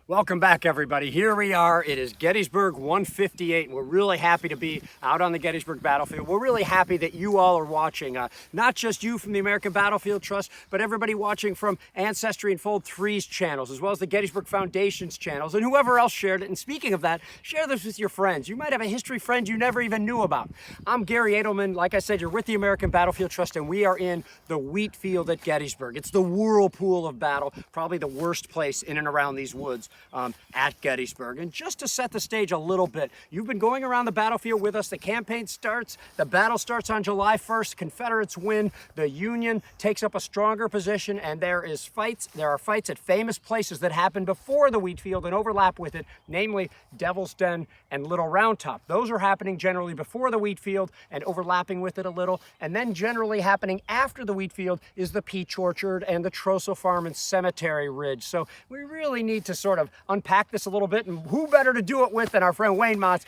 Welcome back, everybody. Here we are. It is Gettysburg 158. We're really happy to be out on the Gettysburg battlefield. We're really happy that you all are watching. Not just you from the American Battlefield Trust, but everybody watching from Ancestry and Fold 3's channels, as well as the Gettysburg Foundation's channels, and whoever else shared it. And speaking of that, share this with your friends. You might have a history friend you never even knew about. I'm Gary Edelman. Like I said, you're with the American Battlefield Trust, and we are in the Wheatfield at Gettysburg. It's the whirlpool of battle, probably the worst place in and around these woods. At Gettysburg. And just to set the stage a little bit, you've been going around the battlefield with us. The campaign starts, the battle starts on July 1st. Confederates win, the Union takes up a stronger position, and there are fights at famous places that happened before the Wheatfield and overlap with it, namely Devil's Den and Little Round Top. Those are happening generally before the Wheatfield and overlapping with it a little, and then generally happening after the Wheatfield is the Peach Orchard and the Trossel Farm and Cemetery Ridge. So we really need to sort of unpack this a little bit, and who better to do it with than our friend Wayne Motts,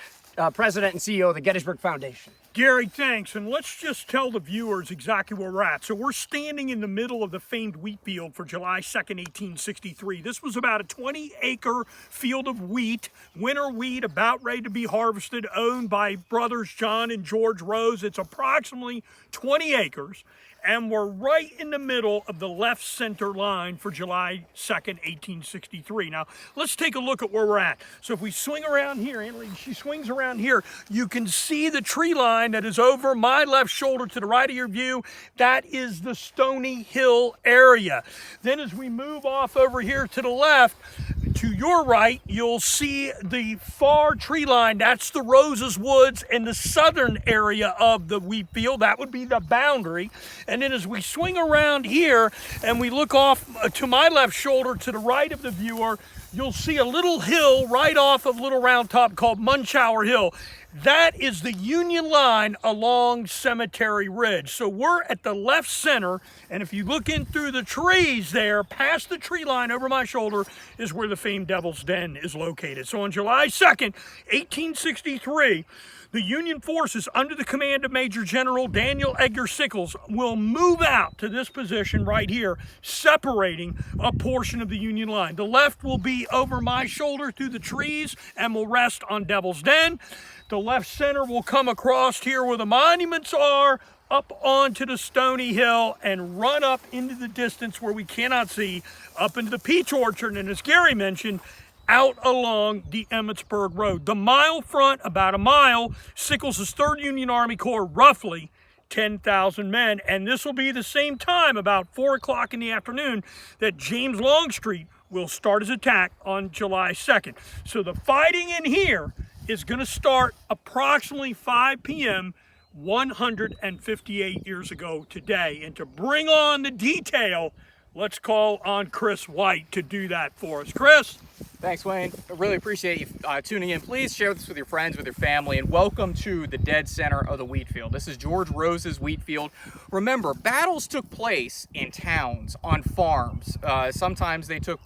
President and CEO of the Gettysburg Foundation. Gary, thanks. And let's just tell the viewers exactly where we're at. So we're standing in the middle of the famed Wheatfield for July 2nd, 1863. This was about a 20-acre field of wheat, winter wheat, about ready to be harvested, owned by brothers John and George Rose. It's approximately 20 acres. And we're right in the middle of the left center line for July 2nd, 1863. Now, let's take a look at where we're at. So if we swing around here, she swings around here, you can see the tree line that is over my left shoulder to the right of your view. That is the Stony Hill area. Then as we move off over here to the left, to your right, you'll see the far tree line. That's the Roses Woods and the southern area of the Wheatfield. That would be the boundary. And then as we swing around here and we look off to my left shoulder to the right of the viewer, you'll see a little hill right off of Little Round Top called Munchower Hill. That is the Union line along Cemetery Ridge. So we're at the left center, and if you look in through the trees there, past the tree line over my shoulder, is where the famed Devil's Den is located. So on July 2nd, 1863, the Union forces under the command of Major General Daniel Edgar Sickles will move out to this position right here, separating a portion of the Union line. The left will be over my shoulder through the trees and will rest on Devil's Den. The left center will come across here where the monuments are, up onto the Stony Hill and run up into the distance where we cannot see, up into the Peach Orchard, and as Gary mentioned, out along the Emmitsburg Road. The mile front, about a mile, Sickles' 3rd Union Army Corps, roughly 10,000 men. And this will be the same time, about 4 o'clock in the afternoon, that James Longstreet will start his attack on July 2nd. So the fighting in here is going to start approximately 5 p.m. 158 years ago today. And to bring on the detail, let's call on Chris White to do that for us. Chris? Thanks, Wayne. I really appreciate you tuning in. Please share this with your friends, with your family, and welcome to the dead center of the Wheatfield. This is George Rose's Wheatfield. Remember, battles took place in towns, on farms. Sometimes they took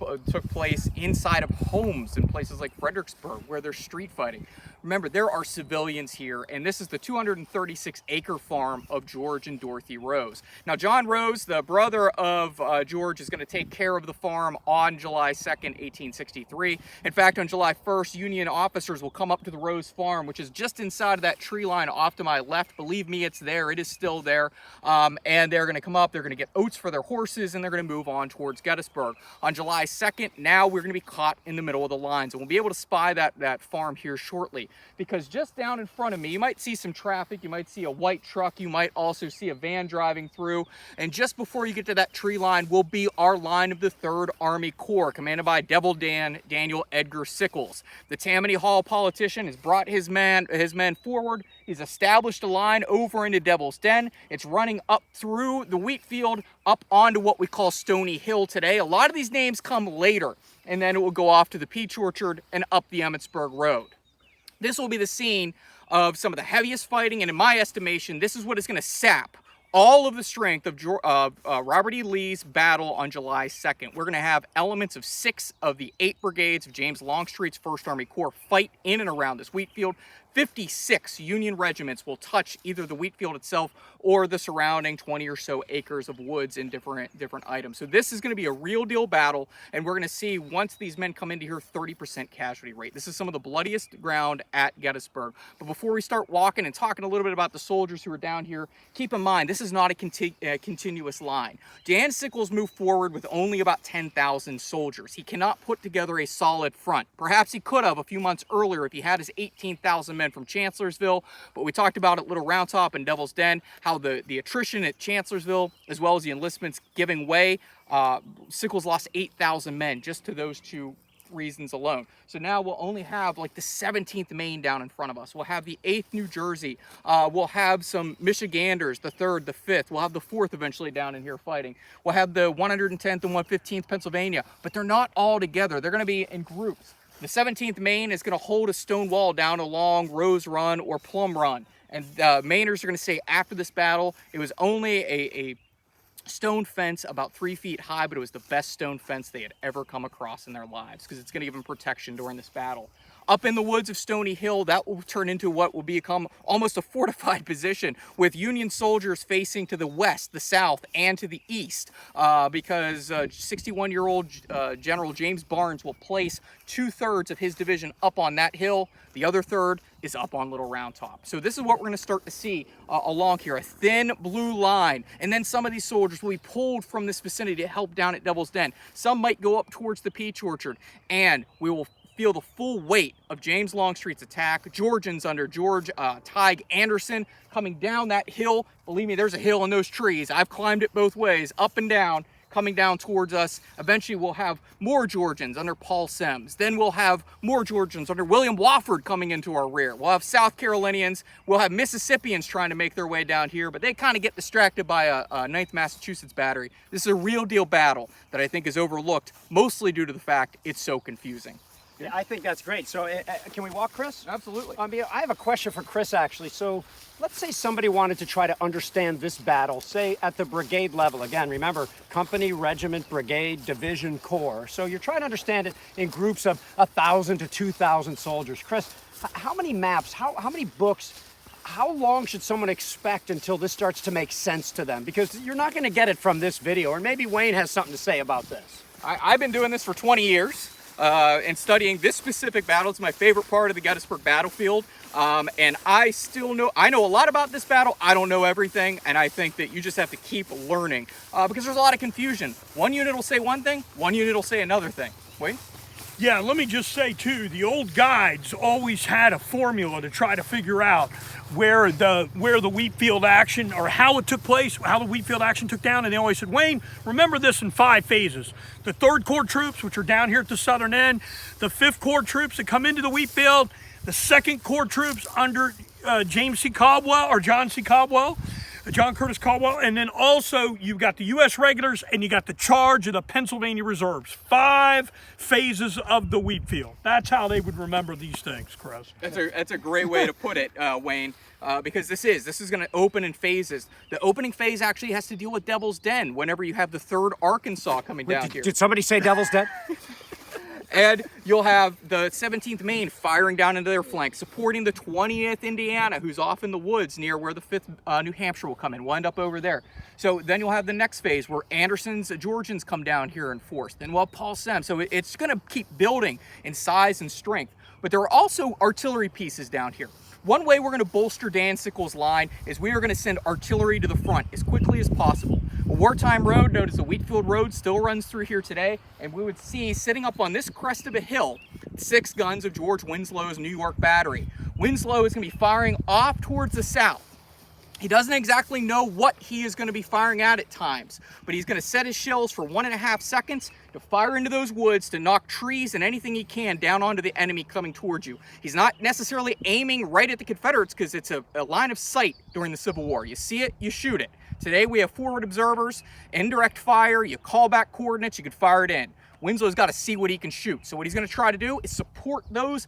place inside of homes in places like Fredericksburg, where there's street fighting. Remember, there are civilians here, and this is the 236-acre farm of George and Dorothy Rose. Now, John Rose, the brother of George, is going to take care of the farm on July 2nd, 1863. In fact, on July 1st, Union officers will come up to the Rose farm, which is just inside of that tree line off to my left. Believe me, it's there. It is still there. And they're going to come up. They're going to get oats for their horses, and they're going to move on towards Gettysburg. On July 2nd, now we're going to be caught in the middle of the lines, and we'll be able to spy that farm here shortly. Because just down in front of me, you might see some traffic. You might see a white truck. You might also see a van driving through. And just before you get to that tree line will be our line of the 3rd Army Corps, commanded by Daniel Edgar Sickles. The Tammany Hall politician has brought his men forward. He's established a line over into Devil's Den. It's running up through the Wheatfield, up onto what we call Stony Hill today. A lot of these names come later, and then it will go off to the Peach Orchard and up the Emmitsburg Road. This will be the scene of some of the heaviest fighting, and in my estimation, this is what is going to sap all of the strength of Robert E. Lee's battle on July 2nd. We're going to have elements of 6 of the 8 brigades of James Longstreet's 1st Army Corps fight in and around this Wheatfield. 56 Union regiments will touch either the Wheatfield itself or the surrounding 20 or so acres of woods and different items. So this is going to be a real deal battle, and we're going to see, once these men come into here, 30% casualty rate. This is some of the bloodiest ground at Gettysburg. But before we start walking and talking a little bit about the soldiers who are down here, keep in mind, this is not a continuous line. Dan Sickles moved forward with only about 10,000 soldiers. He cannot put together a solid front. Perhaps he could have a few months earlier if he had his 18,000 men from Chancellorsville, but we talked about at Little Round Top and Devil's Den, how the attrition at Chancellorsville, as well as the enlistments giving way, Sickles lost 8,000 men just to those two reasons alone. So now we'll only have like the 17th Maine down in front of us. We'll have the 8th New Jersey. We'll have some Michiganders, the 3rd, the 5th. We'll have the 4th eventually down in here fighting. We'll have the 110th and 115th Pennsylvania, but they're not all together. They're going to be in groups. The 17th Maine is going to hold a stone wall down along Rose Run or Plum Run. And Mainers are going to say after this battle, it was only a stone fence about 3 feet high, but it was the best stone fence they had ever come across in their lives, because it's going to give them protection during this battle. Up in the woods of Stony Hill, that will turn into what will become almost a fortified position, with Union soldiers facing to the west, the south, and to the east, because 61-year-old General James Barnes will place 2/3 of his division up on that hill. The other third is up on Little Round Top. So this is what we're going to start to see along here, a thin blue line. And then some of these soldiers will be pulled from this vicinity to help down at Devil's Den. Some might go up towards the Peach Orchard, and we will feel the full weight of James Longstreet's attack. Georgians under George Tige Anderson coming down that hill. Believe me, there's a hill in those trees. I've climbed it both ways, up and down, coming down towards us. Eventually we'll have more Georgians under Paul Semmes. Then we'll have more Georgians under William Wofford coming into our rear. We'll have South Carolinians. We'll have Mississippians trying to make their way down here, but they kind of get distracted by a 9th Massachusetts battery. This is a real deal battle that I think is overlooked, mostly due to the fact it's so confusing. Yeah, I think that's great. So can we walk, Chris? Absolutely. I have a question for Chris, actually. So let's say somebody wanted to try to understand this battle, say at the brigade level. Again, remember, company, regiment, brigade, division, corps. So you're trying to understand it in groups of 1,000 to 2,000 soldiers. Chris, how many maps, how many books, how long should someone expect until this starts to make sense to them? Because you're not going to get it from this video, or maybe Wayne has something to say about this. I've been doing this for 20 years. And studying this specific battle. It's my favorite part of the Gettysburg battlefield. And I know a lot about this battle. I don't know everything, and I think that you just have to keep learning because there's a lot of confusion. One unit will say one thing, one unit will say another thing. Wayne? Yeah, let me just say too, the old guides always had a formula to try to figure out where the Wheatfield action, or how it took place, how the Wheatfield action took down, and they always said, Wayne, remember this in 5 phases. The 3rd Corps troops, which are down here at the southern end, the 5th Corps troops that come into the Wheatfield, the 2nd Corps troops under John C. Caldwell, John Curtis Caldwell, and then also you've got the U.S. regulars and you got the charge of the Pennsylvania reserves. 5 phases of the Wheatfield. That's how they would remember these things, Chris. That's a great way to put it, Wayne, because this is going to open in phases. The opening phase actually has to deal with Devil's Den whenever you have the 3rd Arkansas coming down here. Did somebody say Devil's Den? And you'll have the 17th Maine firing down into their flank, supporting the 20th Indiana, who's off in the woods near where the 5th New Hampshire will come in. We'll end up over there. So then you'll have the next phase where Anderson's Georgians come down here in force. Then we'll have Paul Semmes. So it's going to keep building in size and strength. But there are also artillery pieces down here. One way we're going to bolster Dan Sickles' line is we are going to send artillery to the front as quickly as possible. A wartime road known as the Wheatfield Road still runs through here today, and we would see sitting up on this crest of a hill 6 guns of George Winslow's New York battery. Winslow is going to be firing off towards the south. He doesn't exactly know what he is going to be firing at times, but he's going to set his shells for 1.5 seconds to fire into those woods to knock trees and anything he can down onto the enemy coming towards you. He's not necessarily aiming right at the Confederates because it's a line of sight during the Civil War. You see it, you shoot it. Today we have forward observers, indirect fire, you call back coordinates, you could fire it in. Winslow's got to see what he can shoot. So what he's going to try to do is support those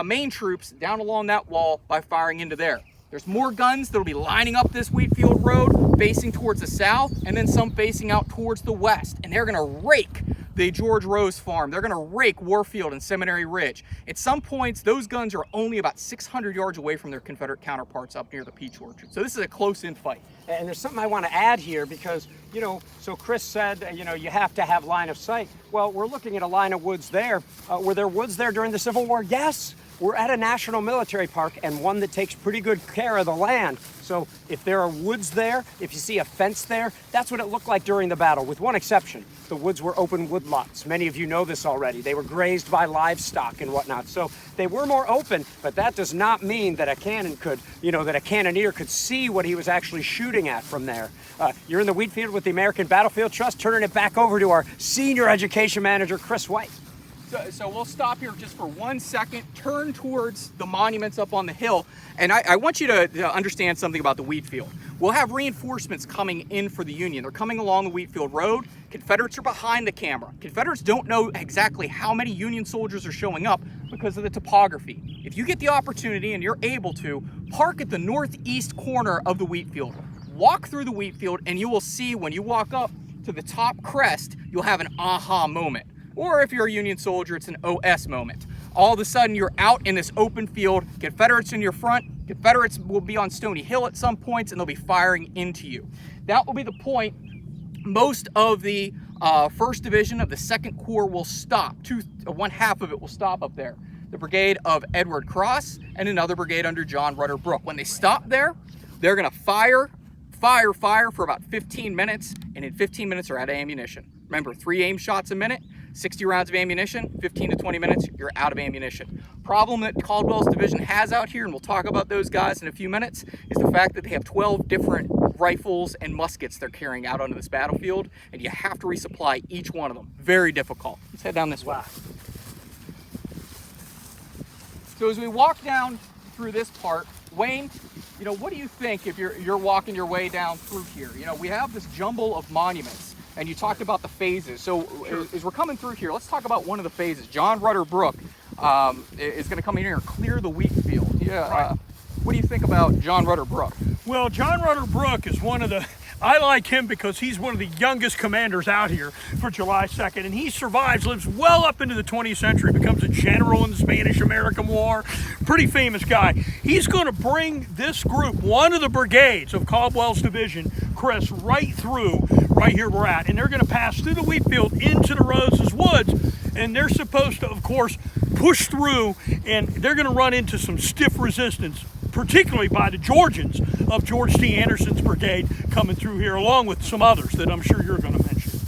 main troops down along that wall by firing into there. There's more guns that'll be lining up this Wheatfield Road facing towards the south, and then some facing out towards the west. And they're going to rake the George Rose Farm. They're going to rake Warfield and Seminary Ridge. At some points, those guns are only about 600 yards away from their Confederate counterparts up near the Peach Orchard. So this is a close-in fight. And there's something I want to add here because, you know, so Chris said, you know, you have to have line of sight. Well, we're looking at a line of woods there. Were there woods there during the Civil War? Yes. We're at a national military park and one that takes pretty good care of the land. So if there are woods there, if you see a fence there, that's what it looked like during the battle, with one exception. The woods were open woodlots. Many of you know this already. They were grazed by livestock and whatnot. So they were more open, but that does not mean that a cannon could, you know, that a cannoneer could see what he was actually shooting at from there. You're in the Wheatfield with the American Battlefield Trust, turning it back over to our senior education manager, Chris White. So we'll stop here just for 1 second, turn towards the monuments up on the hill, and I want you to understand something about the Wheatfield. We'll have reinforcements coming in for the Union. They're coming along the Wheatfield Road. Confederates are behind the camera. Confederates don't know exactly how many Union soldiers are showing up because of the topography. If you get the opportunity and you're able to, park at the northeast corner of the Wheatfield. Walk through the Wheatfield and you will see when you walk up to the top crest, you'll have an aha moment. Or if you're a Union soldier, it's an OS moment. All of a sudden, you're out in this open field, Confederates in your front, Confederates will be on Stony Hill at some points, and they'll be firing into you. That will be the point. Most of the 1st Division of the 2nd Corps will stop. One half of it will stop up there. The brigade of Edward Cross and another brigade under John Rutter Brooke. When they stop there, they're gonna fire for about 15 minutes, and in 15 minutes they're out of ammunition. Remember, 3 aim shots a minute, 60 rounds of ammunition, 15 to 20 minutes, you're out of ammunition. Problem that Caldwell's division has out here, and we'll talk about those guys in a few minutes, is the fact that they have 12 different rifles and muskets they're carrying out onto this battlefield, and you have to resupply each one of them. Very difficult. Let's head down this way. So as we walk down through this part, Wayne, you know, what do you think if you're walking your way down through here? You know, we have this jumble of monuments. And you talked about the phases. So as we're coming through here, let's talk about one of the phases. John Rutter Brooke is going to come in here and clear the Wheatfield. Yeah. What do you think about John Rutter Brooke? Well, John Rutter Brooke is one of the, I like him because he's one of the youngest commanders out here for July 2nd, and he survives, lives well up into the 20th century, becomes a general in the Spanish-American War, pretty famous guy. He's going to bring this group, one of the brigades of Caldwell's division, Chris, right through, right here we're at, and they're going to pass through the Wheatfield into the Roses Woods, and they're supposed to, of course, push through, and they're going to run into some stiff resistance, particularly by the Georgians of George T. Anderson's brigade coming through here, along with some others that I'm sure you're going to mention.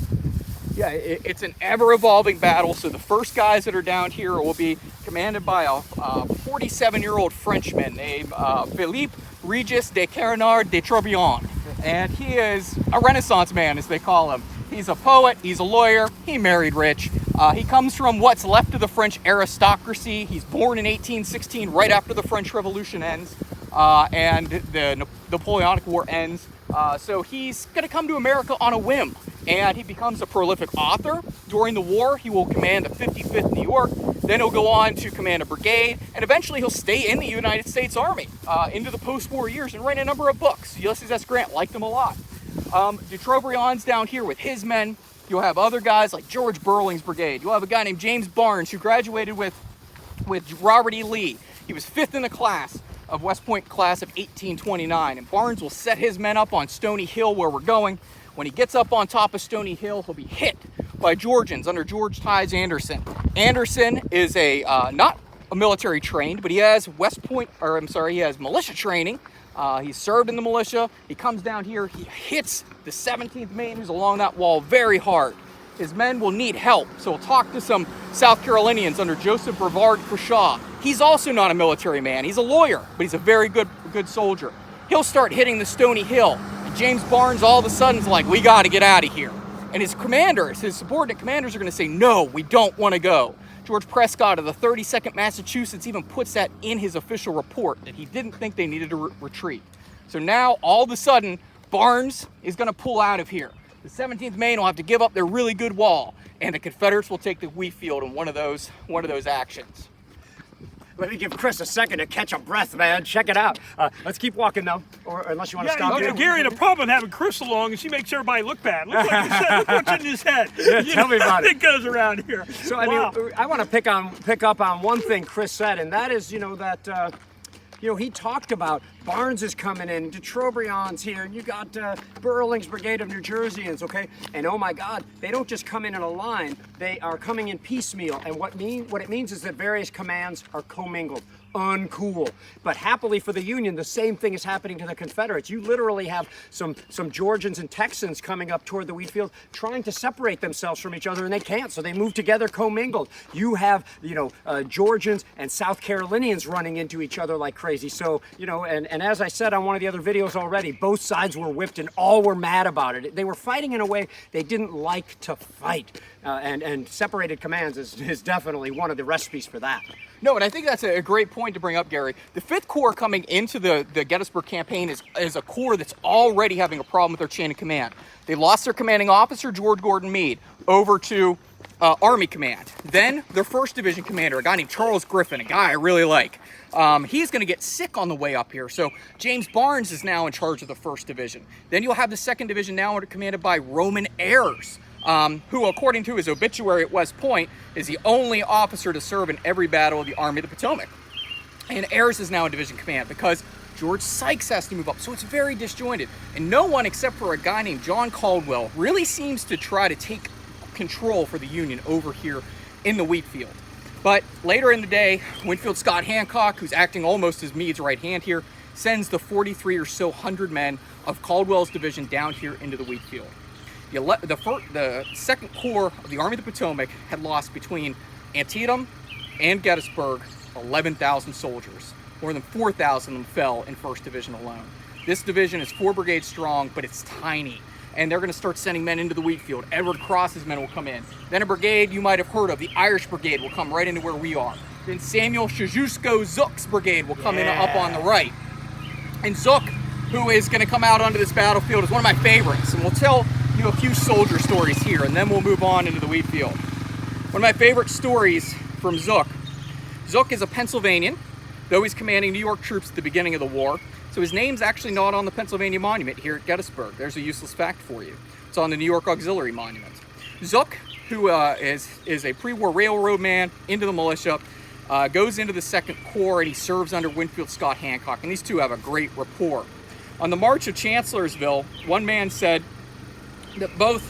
Yeah, it's an ever-evolving battle, so the first guys that are down here will be commanded by a 47-year-old Frenchman named Philippe Regis de Carenard de Tourbillon, and he is a Renaissance man, as they call him. He's a poet, he's a lawyer, he married rich. He comes from what's left of the French aristocracy. He's born in 1816, right after the French Revolution ends and the Napoleonic War ends. So he's going to come to America on a whim, and he becomes a prolific author. During the war, he will command the 55th New York. Then he'll go on to command a brigade, and eventually he'll stay in the United States Army into the post-war years and write a number of books. Ulysses S. Grant liked him a lot. De Trobrion's down here with his men. You'll have other guys like George Burling's brigade. You'll have a guy named James Barnes who graduated with Robert E. Lee. He was 5th in the class of West Point class of 1829. And Barnes will set his men up on Stony Hill where we're going. When he gets up on top of Stony Hill, he'll be hit by Georgians under George Ties Anderson. Anderson is not a military trained, but he has he has militia training. He's served in the militia. He comes down here, he hits the 17th Maine, who's along that wall, very hard. His men will need help, so we'll talk to some South Carolinians under Joseph Brevard Creshaw. He's also not a military man. He's a lawyer, but he's a very good soldier. He'll start hitting the Stony Hill, and James Barnes all of a sudden is like, we got to get out of here. And his commanders, his subordinate commanders are going to say, no, we don't want to go. George Prescott of the 32nd Massachusetts even puts that in his official report, that he didn't think they needed to retreat. So now, all of a sudden, Barnes is going to pull out of here. The 17th Maine will have to give up their really good wall, and the Confederates will take the Wheatfield in one of those actions. let me give Chris a second to catch a breath, man. Check it out. Let's keep walking, though, or unless you want to stop here. Gary, the problem having Chris along is he makes everybody look bad. Look what's in his head. Yeah, tell me about it. It goes around here. So, I mean, I want to pick up on one thing Chris said, and that is, that... he talked about Barnes is coming in, de Trobriand's here, and you got Burling's Brigade of New Jerseyans, okay? And oh my God, they don't just come in a line, they are coming in piecemeal. And what it means is that various commands are commingled. Uncool. But happily for the Union, the same thing is happening to the Confederates. You literally have some Georgians and Texans coming up toward the Wheatfield trying to separate themselves from each other, and they can't, so they move together commingled. You have, Georgians and South Carolinians running into each other like crazy. So, and as I said on one of the other videos already, both sides were whipped and all were mad about it. They were fighting in a way they didn't like to fight. And separated commands is definitely one of the recipes for that. No, and I think that's a great point to bring up, Gary. The 5th Corps coming into the Gettysburg campaign is a corps that's already having a problem with their chain of command. They lost their commanding officer, George Gordon Meade, over to Army Command. Then their 1st Division commander, a guy named Charles Griffin, a guy I really like. He's going to get sick on the way up here. So James Barnes is now in charge of the 1st Division. Then you'll have the 2nd Division now commanded by Roman Ayres. Who, according to his obituary at West Point, is the only officer to serve in every battle of the Army of the Potomac. And Ayres is now in division command because George Sykes has to move up, so it's very disjointed. And no one except for a guy named John Caldwell really seems to try to take control for the Union over here in the Wheatfield. But later in the day, Winfield Scott Hancock, who's acting almost as Meade's right hand here, sends the 43 or so hundred men of Caldwell's division down here into the Wheatfield. The 2nd Corps of the Army of the Potomac had lost between Antietam and Gettysburg 11,000 soldiers. More than 4,000 of them fell in 1st Division alone. This division is 4 brigades strong, but it's tiny. And they're going to start sending men into the Wheatfield. Edward Cross's men will come in. Then a brigade you might have heard of, the Irish Brigade, will come right into where we are. Then Samuel Kosciuszko Zook's brigade will come in up on the right. And Zook, who is going to come out onto this battlefield, is one of my favorites. And we'll tell you a few soldier stories here, and then we'll move on into the Wheatfield. One of my favorite stories from Zook. Zook is a Pennsylvanian, though he's commanding New York troops at the beginning of the war. So his name's actually not on the Pennsylvania Monument here at Gettysburg. There's a useless fact for you. It's on the New York Auxiliary Monument. Zook, who is a pre-war railroad man into the militia, goes into the 2nd Corps, and he serves under Winfield Scott Hancock, and these two have a great rapport. On the march of Chancellorsville, one man said that both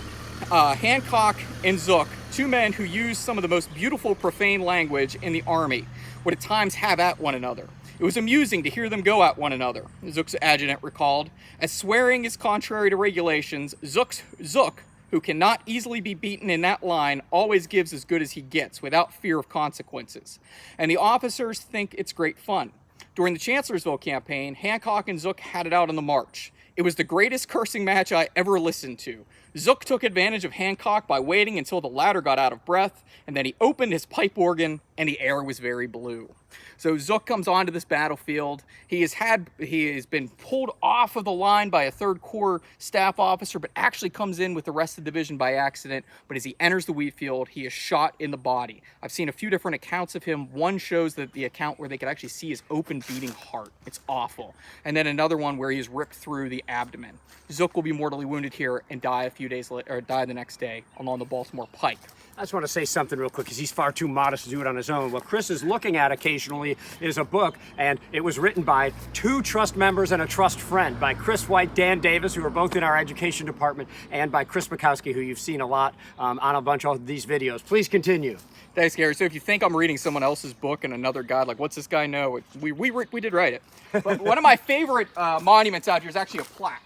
Hancock and Zook, 2 men who used some of the most beautiful profane language in the Army, would at times have at one another. It was amusing to hear them go at one another, Zook's adjutant recalled. As swearing is contrary to regulations, Zook, who cannot easily be beaten in that line, always gives as good as he gets, without fear of consequences. And the officers think it's great fun. During the Chancellorsville campaign, Hancock and Zook had it out on the march. It was the greatest cursing match I ever listened to. Zook took advantage of Hancock by waiting until the latter got out of breath, and then he opened his pipe organ, and the air was very blue. So Zook comes onto this battlefield. He has been pulled off of the line by a 3rd Corps staff officer, but actually comes in with the rest of the division by accident. But as he enters the Wheatfield, he is shot in the body. I've seen a few different accounts of him. One shows that the account where they could actually see his open beating heart. It's awful. And then another one where he is ripped through the abdomen. Zook will be mortally wounded here and die a few days later, or die the next day along the Baltimore Pike. I just want to say something real quick because he's far too modest to do it on his own. What Chris is looking at occasionally is a book, and it was written by 2 trust members and a trust friend, by Chris White, Dan Davis, who are both in our education department, and by Chris Bukowski, who you've seen a lot on a bunch of these videos. Please continue. Thanks, Gary. So if you think I'm reading someone else's book and another guy, like, what's this guy know? We did write it. But one of my favorite monuments out here is actually a plaque.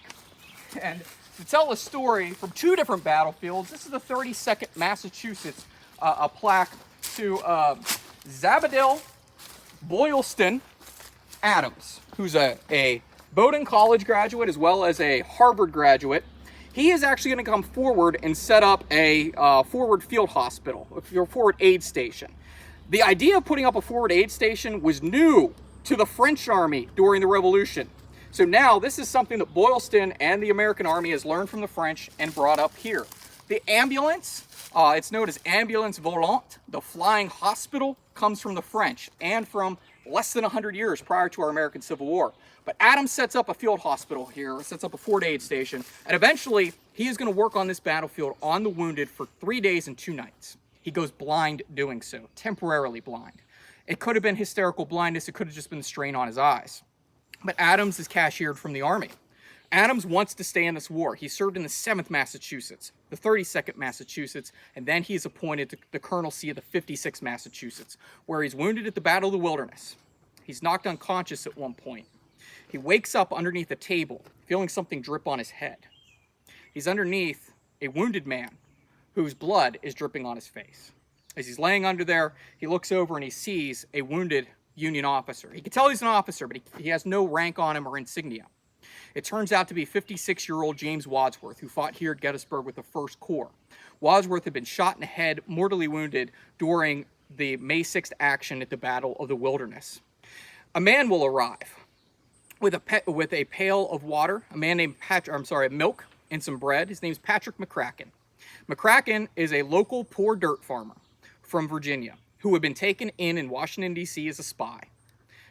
And to tell a story from 2 different battlefields, this is the 32nd Massachusetts, a plaque to Zabadiel Boylston Adams, who's a Bowdoin College graduate as well as a Harvard graduate. He is actually going to come forward and set up a forward field hospital, a forward aid station. The idea of putting up a forward aid station was new to the French army during the Revolution. So now this is something that Boylston and the American Army has learned from the French and brought up here. The ambulance, it's known as ambulance volante, the flying hospital, comes from the French and from less than 100 years prior to our American Civil War. But Adams sets up a field hospital here, sets up a Fort Aid station, and eventually he is going to work on this battlefield on the wounded for 3 days and 2 nights. He goes blind doing so, temporarily blind. It could have been hysterical blindness, it could have just been the strain on his eyes. But Adams is cashiered from the Army. Adams wants to stay in this war. He served in the 7th Massachusetts, the 32nd Massachusetts, and then he is appointed to the colonelcy of the 56th Massachusetts, where he's wounded at the Battle of the Wilderness. He's knocked unconscious at one point. He wakes up underneath a table, feeling something drip on his head. He's underneath a wounded man whose blood is dripping on his face. As he's laying under there, he looks over and he sees a wounded Union officer. He can tell he's an officer, but he has no rank on him or insignia. It turns out to be 56-year-old James Wadsworth, who fought here at Gettysburg with the 1st Corps. Wadsworth had been shot in the head, mortally wounded, during the May 6th action at the Battle of the Wilderness. A man will arrive with a pail of water, a man named milk and some bread. His name's Patrick Mccracken. Mccracken is a local poor dirt farmer from Virginia who had been taken in Washington, D.C. as a spy.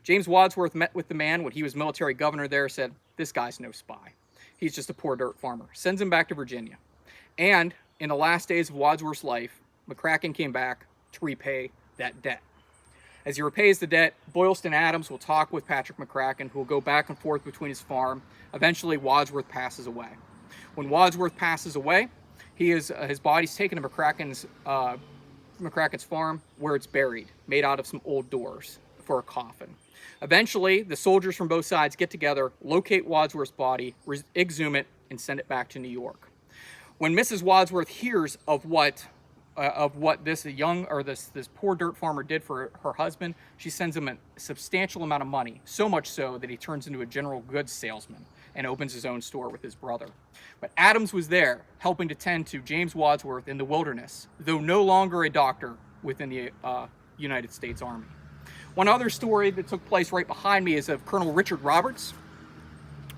James Wadsworth met with the man when he was military governor there, said, "This guy's no spy. He's just a poor dirt farmer." Sends him back to Virginia. And in the last days of Wadsworth's life, Mccracken came back to repay that debt. As he repays the debt, Boylston Adams will talk with Patrick Mccracken, who will go back and forth between his farm. Eventually, Wadsworth passes away. When Wadsworth passes away, his body's taken to Mccracken's farm, where it's buried, made out of some old doors for a coffin. Eventually, the soldiers from both sides get together, locate Wadsworth's body, exhume it, and send it back to New York. When Mrs. Wadsworth hears of what this poor dirt farmer did for her husband, she sends him a substantial amount of money, so much so that he turns into a general goods salesman and opens his own store with his brother. But Adams was there, helping to tend to James Wadsworth in the Wilderness, though no longer a doctor within the United States Army. One other story that took place right behind me is of Colonel Richard Roberts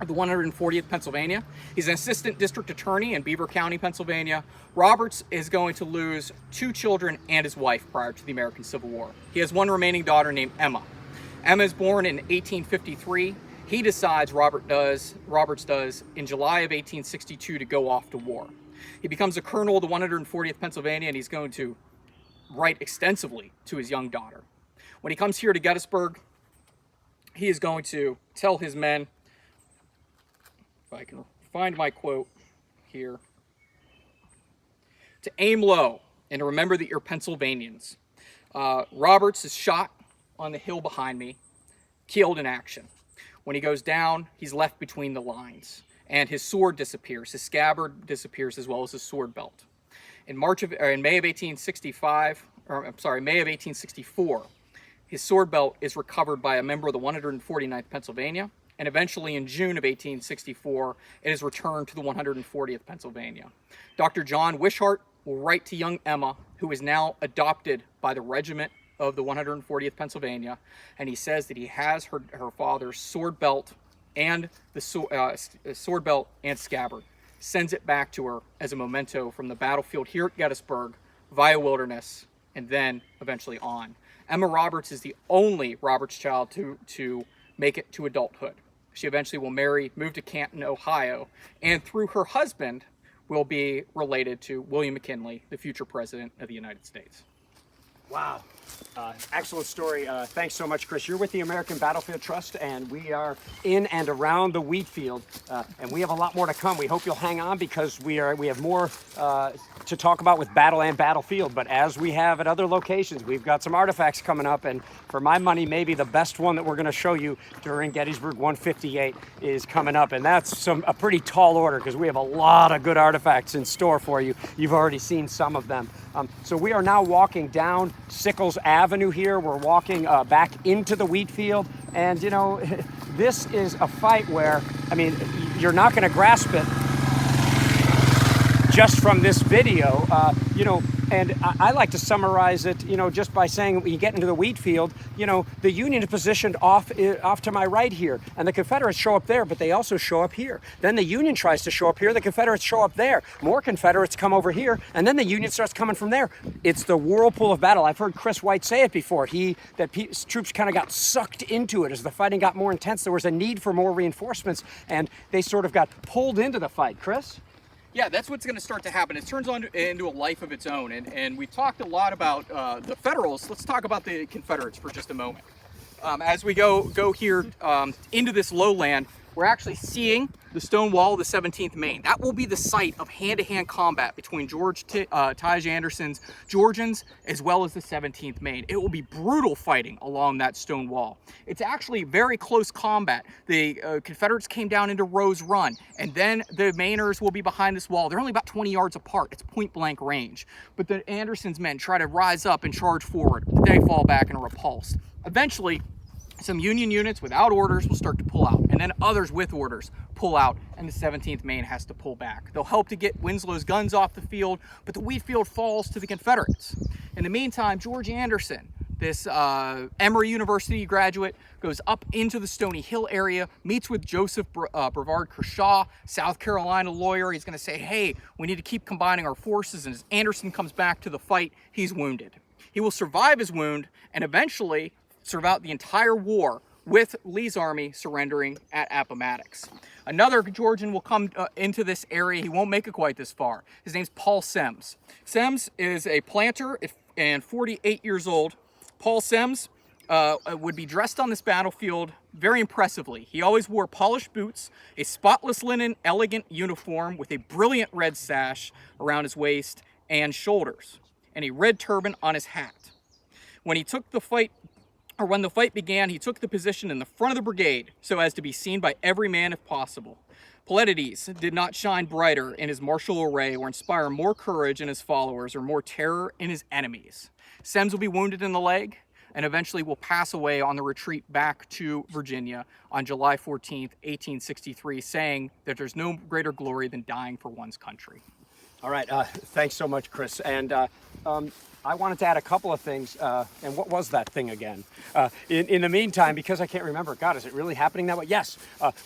of the 140th Pennsylvania. He's an assistant district attorney in Beaver County, Pennsylvania. Roberts is going to lose 2 children and his wife prior to the American Civil War. He has one remaining daughter named Emma. Emma is born in 1853. He decides, Roberts does, in July of 1862 to go off to war. He becomes a colonel of the 140th Pennsylvania, and he's going to write extensively to his young daughter. When he comes here to Gettysburg, he is going to tell his men, if I can find my quote here, to aim low and to remember that you're Pennsylvanians. Roberts is shot on the hill behind me, killed in action. When he goes down, he's left between the lines, and his sword disappears. His scabbard disappears, as well as his sword belt. In May of 1864, his sword belt is recovered by a member of the 149th Pennsylvania, and eventually in June of 1864, it is returned to the 140th Pennsylvania. Dr. John Wishart will write to young Emma, who is now adopted by the Regiment of the 140th Pennsylvania, and he says that he has her father's sword belt and the sword belt and scabbard. Sends it back to her as a memento from the battlefield here at Gettysburg, via Wilderness, and then eventually on. Emma Roberts is the only Roberts child to make it to adulthood. She eventually will move to Canton, Ohio, and through her husband will be related to William McKinley, the future president of the United States. Wow. Excellent story. Thanks so much, Chris. You're with the American Battlefield Trust, and we are in and around the Wheatfield, and we have a lot more to come. We hope you'll hang on, because we have more to talk about with Battle and Battlefield. But as we have at other locations, we've got some artifacts coming up, and for my money, maybe the best one that we're going to show you during Gettysburg 158 is coming up, and that's a pretty tall order, because we have a lot of good artifacts in store for you. You've already seen some of them. So we are now walking down Sickles Avenue here. We're walking back into the Wheatfield, and you know, this is a fight where, I mean, you're not going to grasp it just from this video. You know, And I like to summarize it, just by saying when you get into the Wheatfield, the Union is positioned off to my right here, and the Confederates show up there, but they also show up here. Then the Union tries to show up here, the Confederates show up there. More Confederates come over here, and then the Union starts coming from there. It's the whirlpool of battle. I've heard Chris White say it before. Troops kind of got sucked into it as the fighting got more intense. There was a need for more reinforcements, and they sort of got pulled into the fight. Chris? Yeah, that's what's going to start to happen. It turns into a life of its own. And we talked a lot about the Federals. Let's talk about the Confederates for just a moment. As we go here into this lowland, we're actually seeing the stone wall of the 17th Maine. That will be the site of hand-to-hand combat between Taj Anderson's Georgians as well as the 17th Maine. It will be brutal fighting along that stone wall. It's actually very close combat. The Confederates came down into Rose Run, and then the Mainers will be behind this wall. They're only about 20 yards apart. It's point-blank range. But the Anderson's men try to rise up and charge forward. They fall back and are repulsed. Eventually, some Union units without orders will start to pull out, and then others with orders pull out, and the 17th Maine has to pull back. They'll help to get Winslow's guns off the field, but the Wheatfield falls to the Confederates. In the meantime, George Anderson, this Emory University graduate, goes up into the Stony Hill area, meets with Joseph Brevard Kershaw, South Carolina lawyer. He's going to say, hey, we need to keep combining our forces, and as Anderson comes back to the fight, he's wounded. He will survive his wound and eventually serve out the entire war with Lee's army surrendering at Appomattox. Another Georgian will come into this area. He won't make it quite this far. His name's Paul Semmes. Semmes is a planter and 48 years old. Paul Semmes would be dressed on this battlefield very impressively. He always wore polished boots, a spotless linen, elegant uniform with a brilliant red sash around his waist and shoulders, and a red turban on his hat. When the fight began, he took the position in the front of the brigade so as to be seen by every man if possible. Palladides did not shine brighter in his martial array or inspire more courage in his followers or more terror in his enemies. Semmes will be wounded in the leg and eventually will pass away on the retreat back to Virginia on July 14th, 1863, saying that there's no greater glory than dying for one's country. All right, thanks so much, Chris. And I wanted to add a couple of things. And what was that thing again? In the meantime, because I can't remember, God, is it really happening that way? Yes,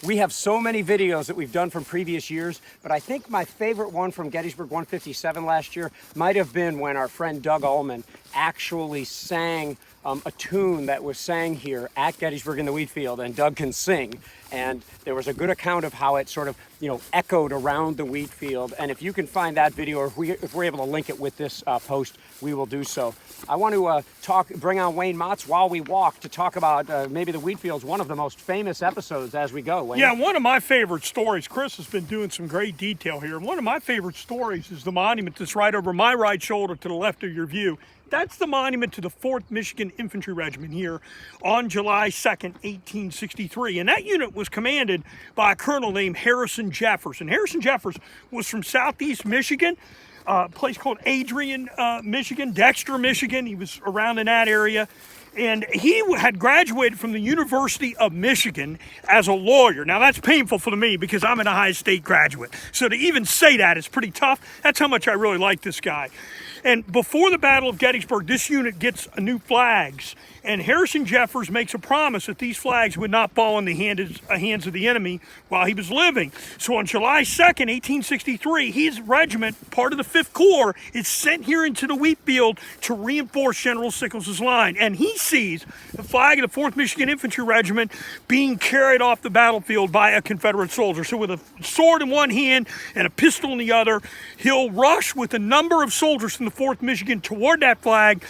we have so many videos that we've done from previous years, but I think my favorite one from Gettysburg 157 last year might have been when our friend Doug Ullman actually sang a tune that was sang here at Gettysburg in the Wheatfield, and Doug can sing. And there was a good account of how it sort of, echoed around the Wheatfield. And if you can find that video, or if we're able to link it with this post, we will do so. I want to bring on Wayne Motts while we walk to talk about maybe the Wheatfield's one of the most famous episodes as we go. Wayne? Yeah, one of my favorite stories, Chris has been doing some great detail here. One of my favorite stories is the monument that's right over my right shoulder to the left of your view. That's the monument to the 4th Michigan Infantry Regiment here on July 2nd, 1863. And that unit was commanded by a colonel named Harrison Jeffers. And Harrison Jeffers was from southeast Michigan, a place called Adrian, Michigan, Dexter, Michigan. He was around in that area. And he had graduated from the University of Michigan as a lawyer. Now, that's painful for me because I'm an Ohio State graduate. So to even say that is pretty tough. That's how much I really like this guy. And before the Battle of Gettysburg, this unit gets new flags. And Harrison Jeffers makes a promise that these flags would not fall in the hands of the enemy while he was living. So on July 2nd, 1863, his regiment, part of the 5th Corps, is sent here into the Wheatfield to reinforce General Sickles' line. And he sees the flag of the 4th Michigan Infantry Regiment being carried off the battlefield by a Confederate soldier. So with a sword in one hand and a pistol in the other, he'll rush with a number of soldiers from the 4th Michigan toward that flag.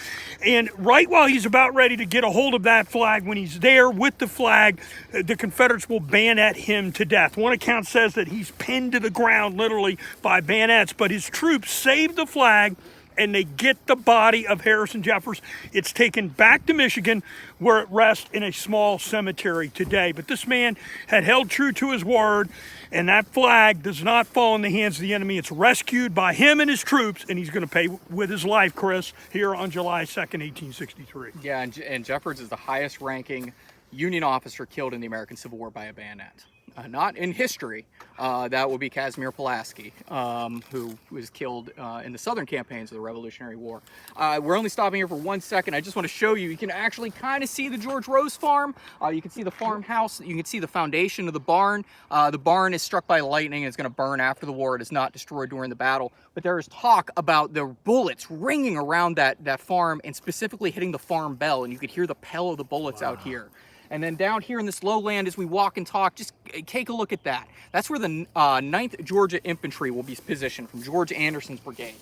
And right while he's about ready to get a hold of that flag, when he's there with the flag, the Confederates will bayonet him to death. One account says that he's pinned to the ground literally by bayonets, but his troops save the flag and they get the body of Harrison Jeffers. It's taken back to Michigan, where it rests in a small cemetery today. But this man had held true to his word, and that flag does not fall in the hands of the enemy. It's rescued by him and his troops, and he's going to pay with his life, Chris, here on July 2nd, 1863. Yeah, and Jeffers is the highest ranking Union officer killed in the American Civil War by a bayonet. not in history. That would be Casimir Pulaski, who was killed in the southern campaigns of the Revolutionary War. We're only stopping here for 1 second. I just want to show you. You can actually kind of see the George Rose farm. You can see the farmhouse. You can see the foundation of the barn. The barn is struck by lightning and it's going to burn after the war. It is not destroyed during the battle. But there is talk about the bullets ringing around that farm and specifically hitting the farm bell. And you could hear the pell of the bullets out here. And then down here in this lowland, as we walk and talk, just take a look at that. That's where the 9th Georgia Infantry will be positioned from George Anderson's brigade.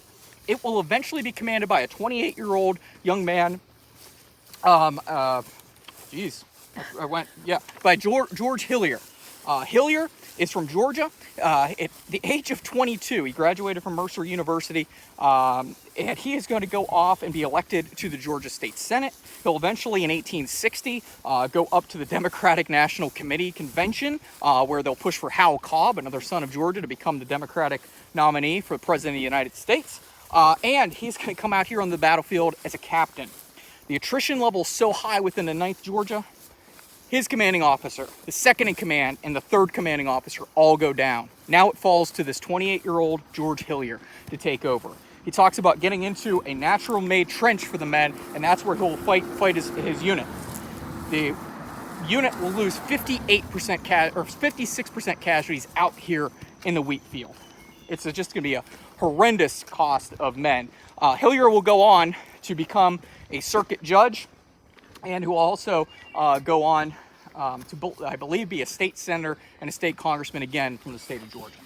It will eventually be commanded by a 28-year-old young man. By George Hillier. Hillier is from Georgia. At the age of 22, he graduated from Mercer University, and he is going to go off and be elected to the Georgia State Senate. He'll eventually, in 1860, go up to the Democratic National Committee convention, where they'll push for Hal Cobb, another son of Georgia, to become the Democratic nominee for President of the United States. And he's going to come out here on the battlefield as a captain. The attrition level is so high within the 9th Georgia, his commanding officer, the second in command, and the third commanding officer all go down. Now it falls to this 28-year-old George Hillier to take over. He talks about getting into a natural-made trench for the men, and that's where he'll fight his unit. The unit will lose 56% casualties out here in the Wheatfield. It's just going to be a horrendous cost of men. Hillier will go on to become a circuit judge, and who will also go on to, I believe, be a state senator and a state congressman again from the state of Georgia.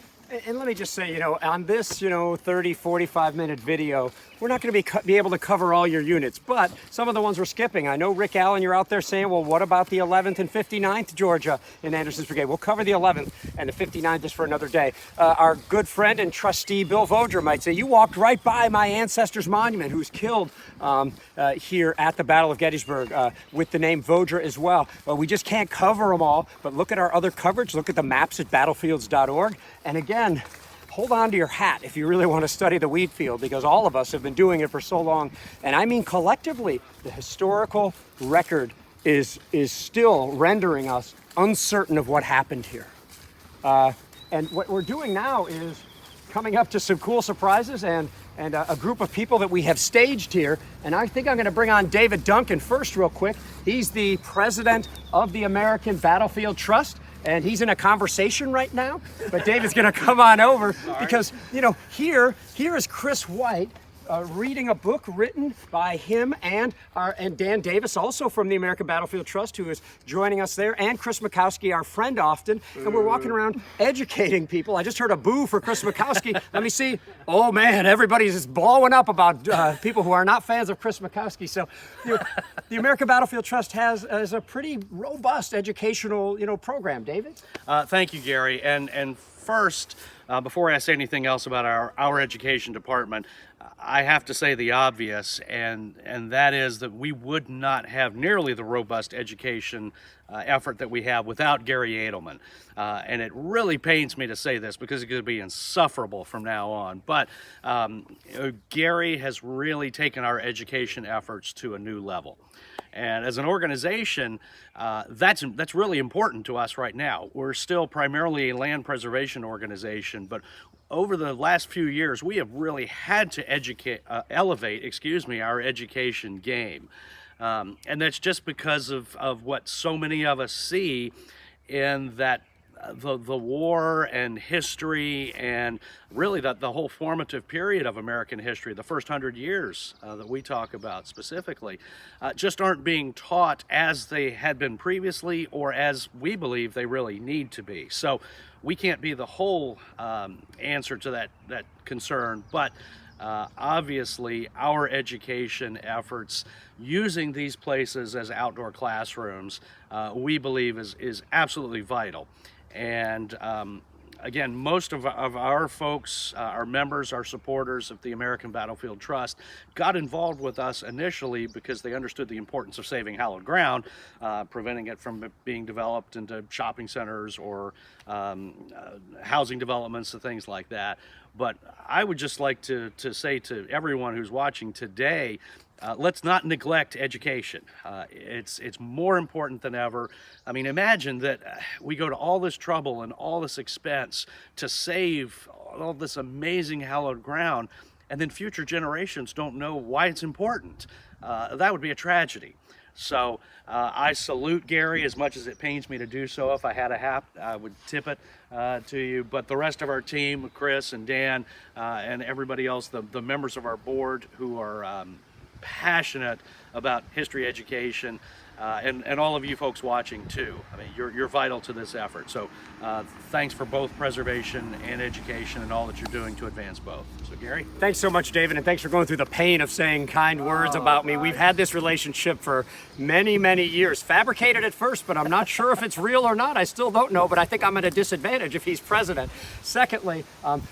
And let me just say, on this, 30, 45-minute video, we're not going to be able to cover all your units, but some of the ones we're skipping. I know, Rick Allen, you're out there saying, well, what about the 11th and 59th Georgia in Anderson's brigade? We'll cover the 11th and the 59th just for another day. Our good friend and trustee, Bill Vodger, might say, you walked right by my ancestor's monument, who's killed here at the Battle of Gettysburg with the name Vodger as well. Well, we just can't cover them all, but look at our other coverage. Look at the maps at battlefields.org. And again, hold on to your hat if you really want to study the Wheatfield, because all of us have been doing it for so long. And I mean, collectively, the historical record is still rendering us uncertain of what happened here. And what we're doing now is coming up to some cool surprises and a group of people that we have staged here. And I think I'm going to bring on David Duncan first real quick. He's the president of the American Battlefield Trust. And he's in a conversation right now, but David's going to come on over because, here is Chris White reading a book written by him and Dan Davis, also from the American Battlefield Trust, who is joining us there, and Chris Mikowski, our friend often. And we're walking around educating people. I just heard a boo for Chris Mikowski. Let me see. Oh man, everybody's just blowing up about people who are not fans of Chris Mikowski. So the American Battlefield Trust has a pretty robust educational program. David? Thank you, Gary. And first, before I say anything else about our education department, I have to say the obvious, and that is that we would not have nearly the robust education effort that we have without Gary Edelman. And it really pains me to say this because it's going to be insufferable from now on. But Gary has really taken our education efforts to a new level. And as an organization, that's really important to us right now. We're still primarily a land preservation organization, but over the last few years, we have really had to elevate our education game. And that's just because of what so many of us see in that the war and history and really the whole formative period of American history, the first 100 years that we talk about specifically, just aren't being taught as they had been previously or as we believe they really need to be. So we can't be the whole answer to that concern, but obviously our education efforts using these places as outdoor classrooms, we believe is absolutely vital. And again, most of our folks, our members, our supporters of the American Battlefield Trust got involved with us initially because they understood the importance of saving hallowed ground, preventing it from being developed into shopping centers or housing developments and things like that. But I would just like to say to everyone who's watching today let's not neglect education. It's more important than ever. I mean, imagine that we go to all this trouble and all this expense to save all this amazing hallowed ground, and then future generations don't know why it's important. That would be a tragedy. So I salute Gary, as much as it pains me to do so. If I had a hat, I would tip it to you. But the rest of our team, Chris and Dan, and everybody else, the members of our board who are passionate about history education, and all of you folks watching too. I mean, you're vital to this effort. So thanks for both preservation and education and all that you're doing to advance both. So Gary? Thanks so much, David, and thanks for going through the pain of saying kind words about me. We've had this relationship for many, many years. Fabricated at first, but I'm not sure if it's real or not. I still don't know, but I think I'm at a disadvantage if he's president. Secondly,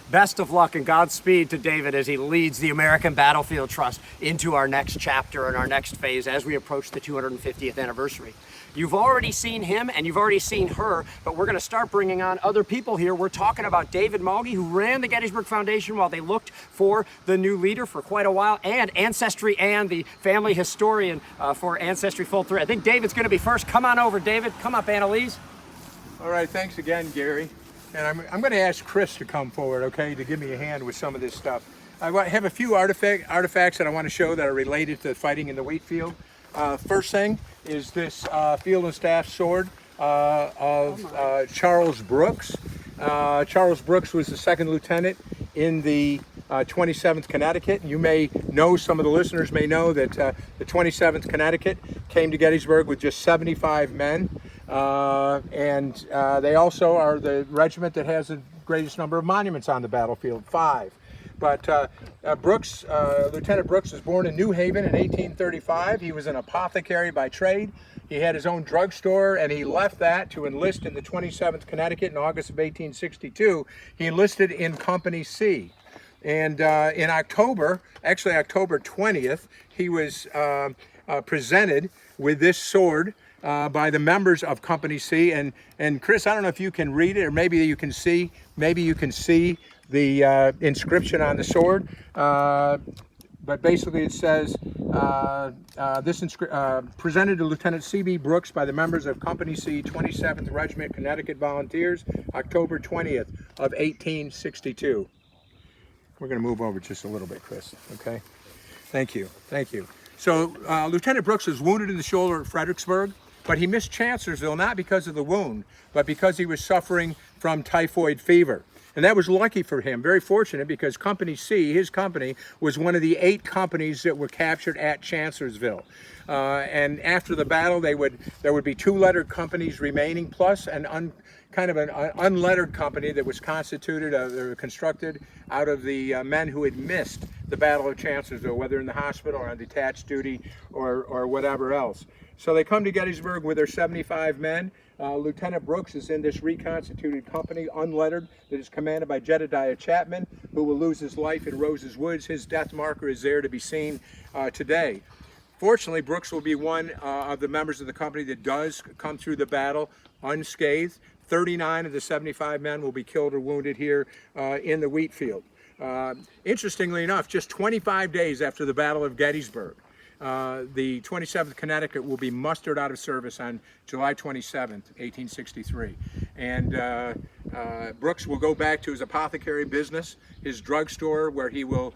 best of luck and Godspeed to David as he leads the American Battlefield Trust into our next chapter and our next phase as we approach the 250th anniversary. You've already seen him and you've already seen her, but we're going to start bringing on other people here. We're talking about David Moggy, who ran the Gettysburg Foundation while they looked for the new leader for quite a while, and Ancestry Ann, the family historian for Ancestry Full Thread. I think David's going to be first. Come on over, David. Come up, Annalise. All right, thanks again, Gary. And I'm going to ask Chris to come forward, okay, to give me a hand with some of this stuff. I have a few artifacts that I want to show that are related to fighting in the Wheatfield. First thing is this field and staff sword of Charles Brooks. Charles Brooks was the second lieutenant in the 27th Connecticut. You may know, some of the listeners may know that the 27th Connecticut came to Gettysburg with just 75 men. And they also are the regiment that has the greatest number of monuments on the battlefield, 5. But Brooks, Lieutenant Brooks was born in New Haven in 1835. He was an apothecary by trade. He had his own drugstore, and he left that to enlist in the 27th Connecticut in August of 1862. He enlisted in Company C. And in October, actually October 20th, he was presented with this sword by the members of Company C. And Chris, I don't know if you can read it, or maybe you can see the inscription on the sword, but basically it says, presented to Lieutenant C.B. Brooks by the members of Company C, 27th Regiment, Connecticut Volunteers, October 20th of 1862. We're going to move over just a little bit, Chris, okay? Thank you, thank you. So Lieutenant Brooks was wounded in the shoulder at Fredericksburg, but he missed Chancellorsville not because of the wound, but because he was suffering from typhoid fever. And that was lucky for him, very fortunate, because Company C, his company, was one of the 8 companies that were captured at Chancellorsville. And after the battle, there would be 2 lettered companies remaining, plus an kind of an unlettered company that was constituted, or constructed out of the men who had missed the Battle of Chancellorsville, whether in the hospital or on detached duty or whatever else. So they come to Gettysburg with their 75 men. Lieutenant Brooks is in this reconstituted company, unlettered, that is commanded by Jedediah Chapman, who will lose his life in Rose's Woods. His death marker is there to be seen today. Fortunately, Brooks will be one of the members of the company that does come through the battle unscathed. 39 of the 75 men will be killed or wounded here in the Wheatfield. Interestingly enough, just 25 days after the Battle of Gettysburg, the 27th Connecticut will be mustered out of service on July 27th, 1863. And Brooks will go back to his apothecary business, his drugstore, where he will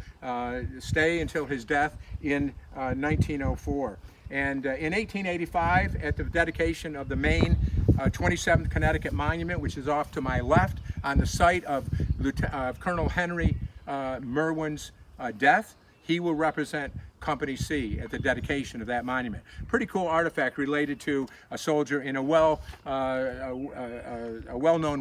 stay until his death in 1904. And in 1885, at the dedication of the main 27th Connecticut Monument, which is off to my left, on the site of Colonel Henry Merwin's death, he will represent Company C at the dedication of that monument. Pretty cool artifact related to a soldier in a well-known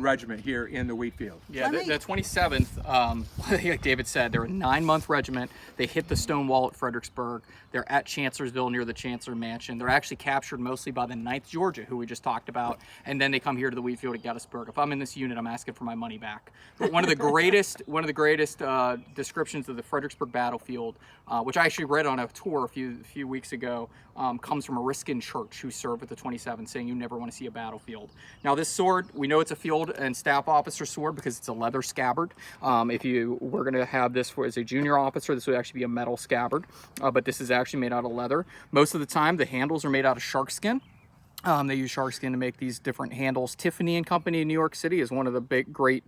regiment here in the Wheatfield. Yeah, the 27th, like David said, they're a 9-month regiment. They hit the stone wall at Fredericksburg. They're at Chancellorsville near the Chancellor Mansion. They're actually captured mostly by the 9th Georgia, who we just talked about, and then they come here to the Wheatfield at Gettysburg. If I'm in this unit, I'm asking for my money back. But one of the greatest descriptions of the Fredericksburg battlefield, which I actually read on a tour a few weeks ago, comes from a Riskin church who served with the 27th, saying you never want to see a battlefield. Now this sword, we know it's a field and staff officer sword because it's a leather scabbard. If you were going to have this as a junior officer, this would actually be a metal scabbard, but this is actually made out of leather. Most of the time, the handles are made out of shark skin. They use shark skin to make these different handles. Tiffany and Company in New York City is one of the great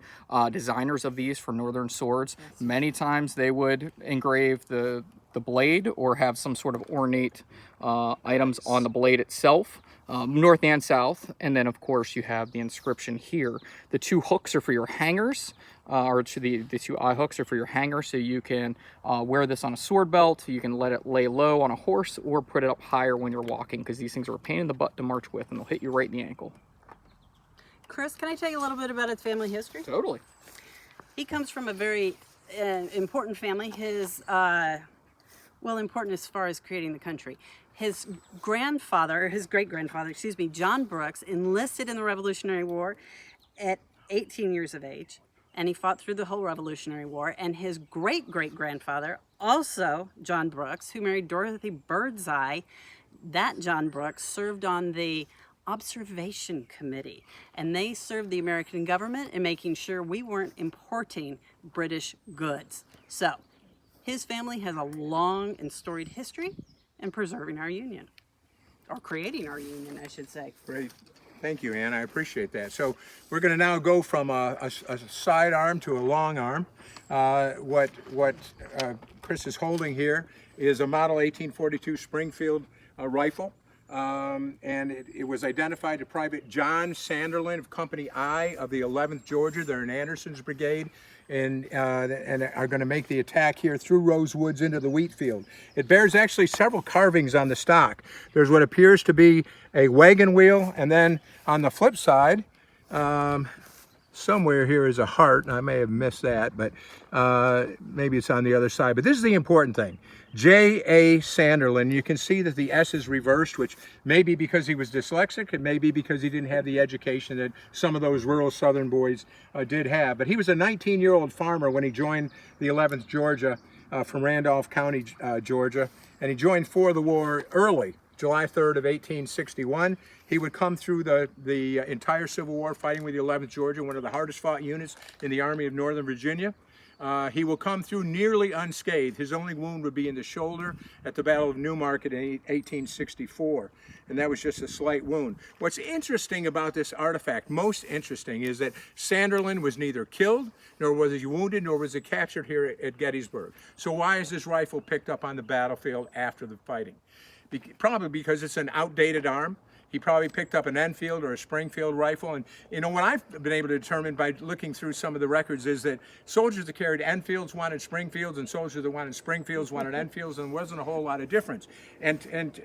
designers of these for northern swords. Many times they would engrave the blade or have some sort of ornate items on the blade itself, north and south. And then of course you have the inscription here. The two hooks are for your hangers, or the two eye hooks are for your hanger, so you can wear this on a sword belt, you can let it lay low on a horse, or put it up higher when you're walking, because these things are a pain in the butt to march with and they'll hit you right in the ankle. Chris, can I tell you a little bit about his family history? Totally. He comes from a very important family. His, well, important as far as creating the country. His grandfather, or his great-grandfather, excuse me, John Brooks, enlisted in the Revolutionary War at 18 years of age, and he fought through the whole Revolutionary War. And his great-great-grandfather, also John Brooks, who married Dorothy Birdseye, that John Brooks served on the Observation Committee, and they served the American government in making sure we weren't importing British goods. So his family has a long and storied history in preserving our Union, or creating our Union, I should say. Great. Thank you, Ann. I appreciate that. So we're going to now go from a sidearm to a long arm. What Chris is holding here is a model 1842 Springfield rifle. And it was identified to Private John Sanderlin of Company I of the 11th Georgia. They're in Anderson's brigade, and are going to make the attack here through Rose Woods into the Wheatfield. It bears actually several carvings on the stock. There's what appears to be a wagon wheel, and then on the flip side, somewhere here is a heart, and I may have missed that, but maybe it's on the other side. But this is the important thing. J.A. Sanderlin, you can see that the S is reversed, which may be because he was dyslexic, it may be because he didn't have the education that some of those rural southern boys did have. But he was a 19-year-old farmer when he joined the 11th Georgia from Randolph County, Georgia, and he joined for the war early, July 3rd of 1861. He would come through the entire Civil War fighting with the 11th Georgia, one of the hardest fought units in the Army of Northern Virginia. He will come through nearly unscathed. His only wound would be in the shoulder at the Battle of Newmarket in 1864, and that was just a slight wound. What's interesting about this artifact, most interesting, is that Sanderlin was neither killed, nor was he wounded, nor was he captured here at Gettysburg. So why is this rifle picked up on the battlefield after the fighting? Probably because it's an outdated arm. He probably picked up an Enfield or a Springfield rifle. And you know, what I've been able to determine by looking through some of the records is that soldiers that carried Enfields wanted Springfields, and soldiers that wanted Springfields wanted Enfields, and there wasn't a whole lot of difference. And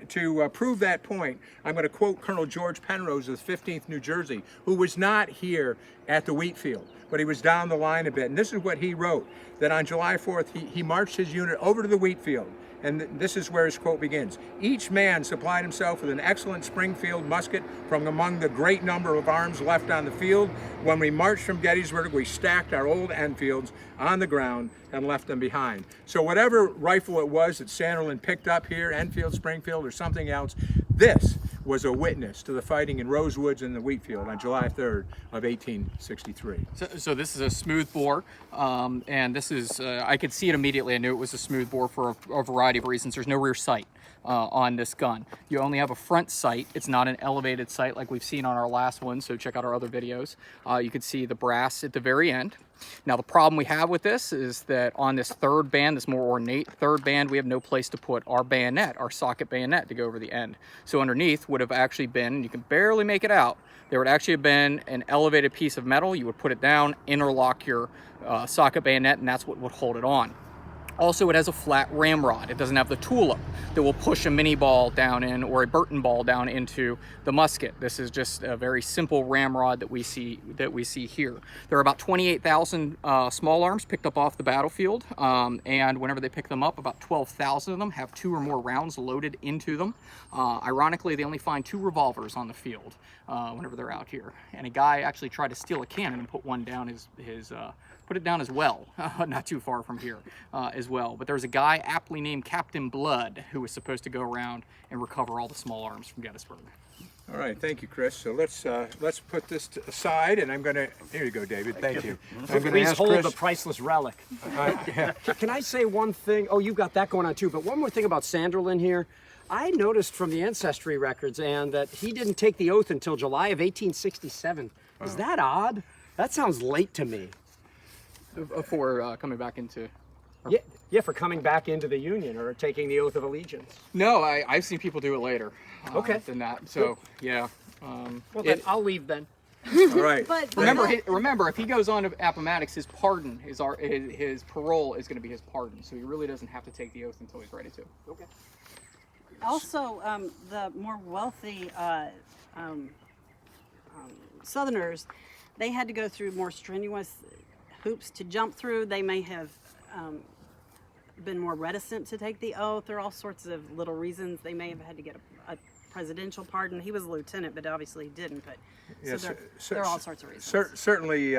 to prove that point, I'm going to quote Colonel George Penrose of 15th New Jersey, who was not here at the Wheatfield, but he was down the line a bit. And this is what he wrote, that on July 4th, he marched his unit over to the Wheatfield. And this is where his quote begins. Each man supplied himself with an excellent Springfield musket from among the great number of arms left on the field. When we marched from Gettysburg, we stacked our old Enfields on the ground and left them behind. So whatever rifle it was that Sanderlin picked up here, Enfield, Springfield, or something else, this was a witness to the fighting in Rose Woods and the Wheatfield on July 3rd of 1863. So this is a smooth bore, and this is, I could see it immediately. I knew it was a smooth bore for a variety of reasons. There's no rear sight on this gun. You only have a front sight. It's not an elevated sight like we've seen on our last one, so check out our other videos. You can see the brass at the very end. Now the problem we have with this is that on this third band, this more ornate third band, we have no place to put our bayonet, our socket bayonet to go over the end. So underneath would have actually been, you can barely make it out, there would actually have been an elevated piece of metal. You would put it down, interlock your socket bayonet, and that's what would hold it on. Also, it has a flat ramrod. It doesn't have the tulip that will push a mini ball down in, or a Burton ball down into the musket. This is just a very simple ramrod that we see here. There are about 28,000 small arms picked up off the battlefield, and whenever they pick them up, about 12,000 of them have 2 or more rounds loaded into them. Ironically, they only find 2 revolvers on the field whenever they're out here. And a guy actually tried to steal a cannon and put one down his put it down as well, not too far from here as well. But there's a guy aptly named Captain Blood who was supposed to go around and recover all the small arms from Gettysburg. All right, thank you, Chris. So let's put this aside, and I'm going to. Here you go, David. Thank you. I'm going to Please ask hold Chris. the priceless relic. Can I say one thing? Oh, you've got that going on too. But one more thing about Sanderlin here. I noticed from the ancestry records and that he didn't take the oath until July of 1867. Is that odd? That sounds late to me. For coming back into... Yeah, for coming back into the Union or taking the oath of allegiance. No, I've seen people do it later than that. So, yeah. Well, then I'll leave then. All right. But Remember, if he goes on to Appomattox, his pardon, his parole is going to be his pardon. So he really doesn't have to take the oath until he's ready to. Okay. also, the more wealthy Southerners, they had to go through more strenuous hoops to jump through. They may have been more reticent to take the oath. There are all sorts of little reasons. They may have had to get a presidential pardon. He was a lieutenant, but obviously he didn't. But Yes, there are all sorts of reasons. Certainly,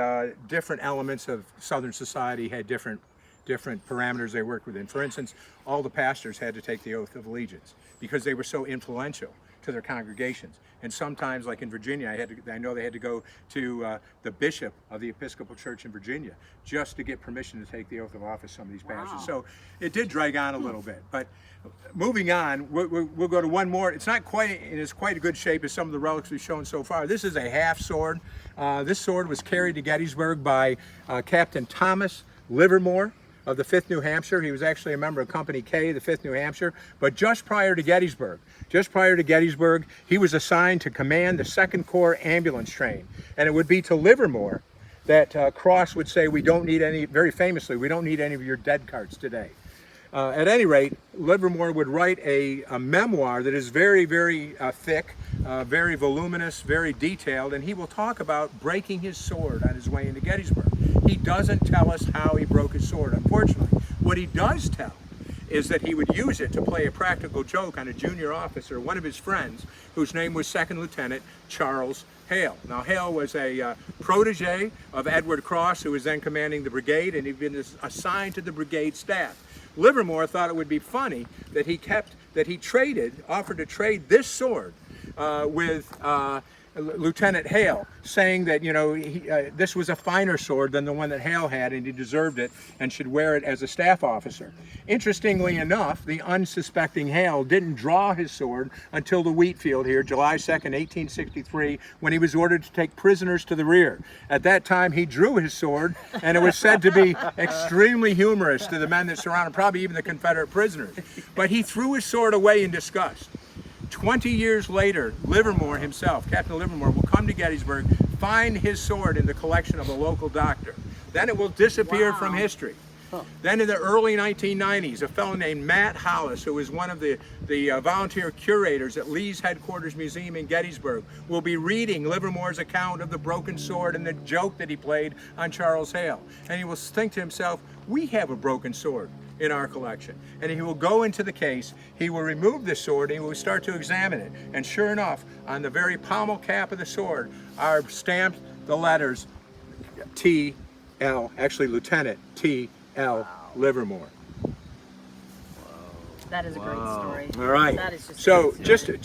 different elements of Southern society had different parameters they worked within. For instance, all the pastors had to take the oath of allegiance because they were so influential to their congregations. And sometimes, like in Virginia, I know they had to go to the bishop of the Episcopal Church in Virginia just to get permission to take the oath of office, some of these pastors. So it did drag on a little bit. But moving on, we'll go to one more. It's not quite in as quite a good shape as some of the relics we've shown so far. This is a half sword. This sword was carried to Gettysburg by Captain Thomas Livermore of the 5th New Hampshire. He was actually a member of Company K, the 5th New Hampshire. But just prior to Gettysburg, he was assigned to command the 2nd Corps ambulance train. And it would be to Livermore that Cross would say, we don't need any, very famously, we don't need any of your dead carts today. At any rate, Livermore would write a memoir that is very, very thick, very voluminous, very detailed, and he will talk about breaking his sword on his way into Gettysburg. He doesn't tell us how he broke his sword, unfortunately. What he does tell is that he would use it to play a practical joke on a junior officer, one of his friends, whose name was 2nd Lieutenant Charles Hale. Now, Hale was a protege of Edward Cross, who was then commanding the brigade, and he'd been assigned to the brigade staff. Livermore thought it would be funny that he offered to trade this sword with Lieutenant Hale, saying that, you know, this was a finer sword than the one that Hale had, and he deserved it and should wear it as a staff officer. Interestingly enough, the unsuspecting Hale didn't draw his sword until the Wheatfield here, July 2nd, 1863, when he was ordered to take prisoners to the rear. At that time, he drew his sword, and it was said to be extremely humorous to the men that surrounded, probably even the Confederate prisoners. But he threw his sword away in disgust. 20 years later, Livermore himself, Captain Livermore, will come to Gettysburg, find his sword in the collection of a local doctor. Then it will disappear from history. Then in the early 1990s, a fellow named Matt Hollis, who was one of the volunteer curators at Lee's Headquarters Museum in Gettysburg, will be reading Livermore's account of the broken sword and the joke that he played on Charles Hale. And he will think to himself, we have a broken sword in our collection. And he will go into the case, he will remove the sword, and he will start to examine it. And sure enough, on the very pommel cap of the sword are stamped the letters T.L., actually Lieutenant T.L. Livermore. That is a great story. All right. That is just so a great story.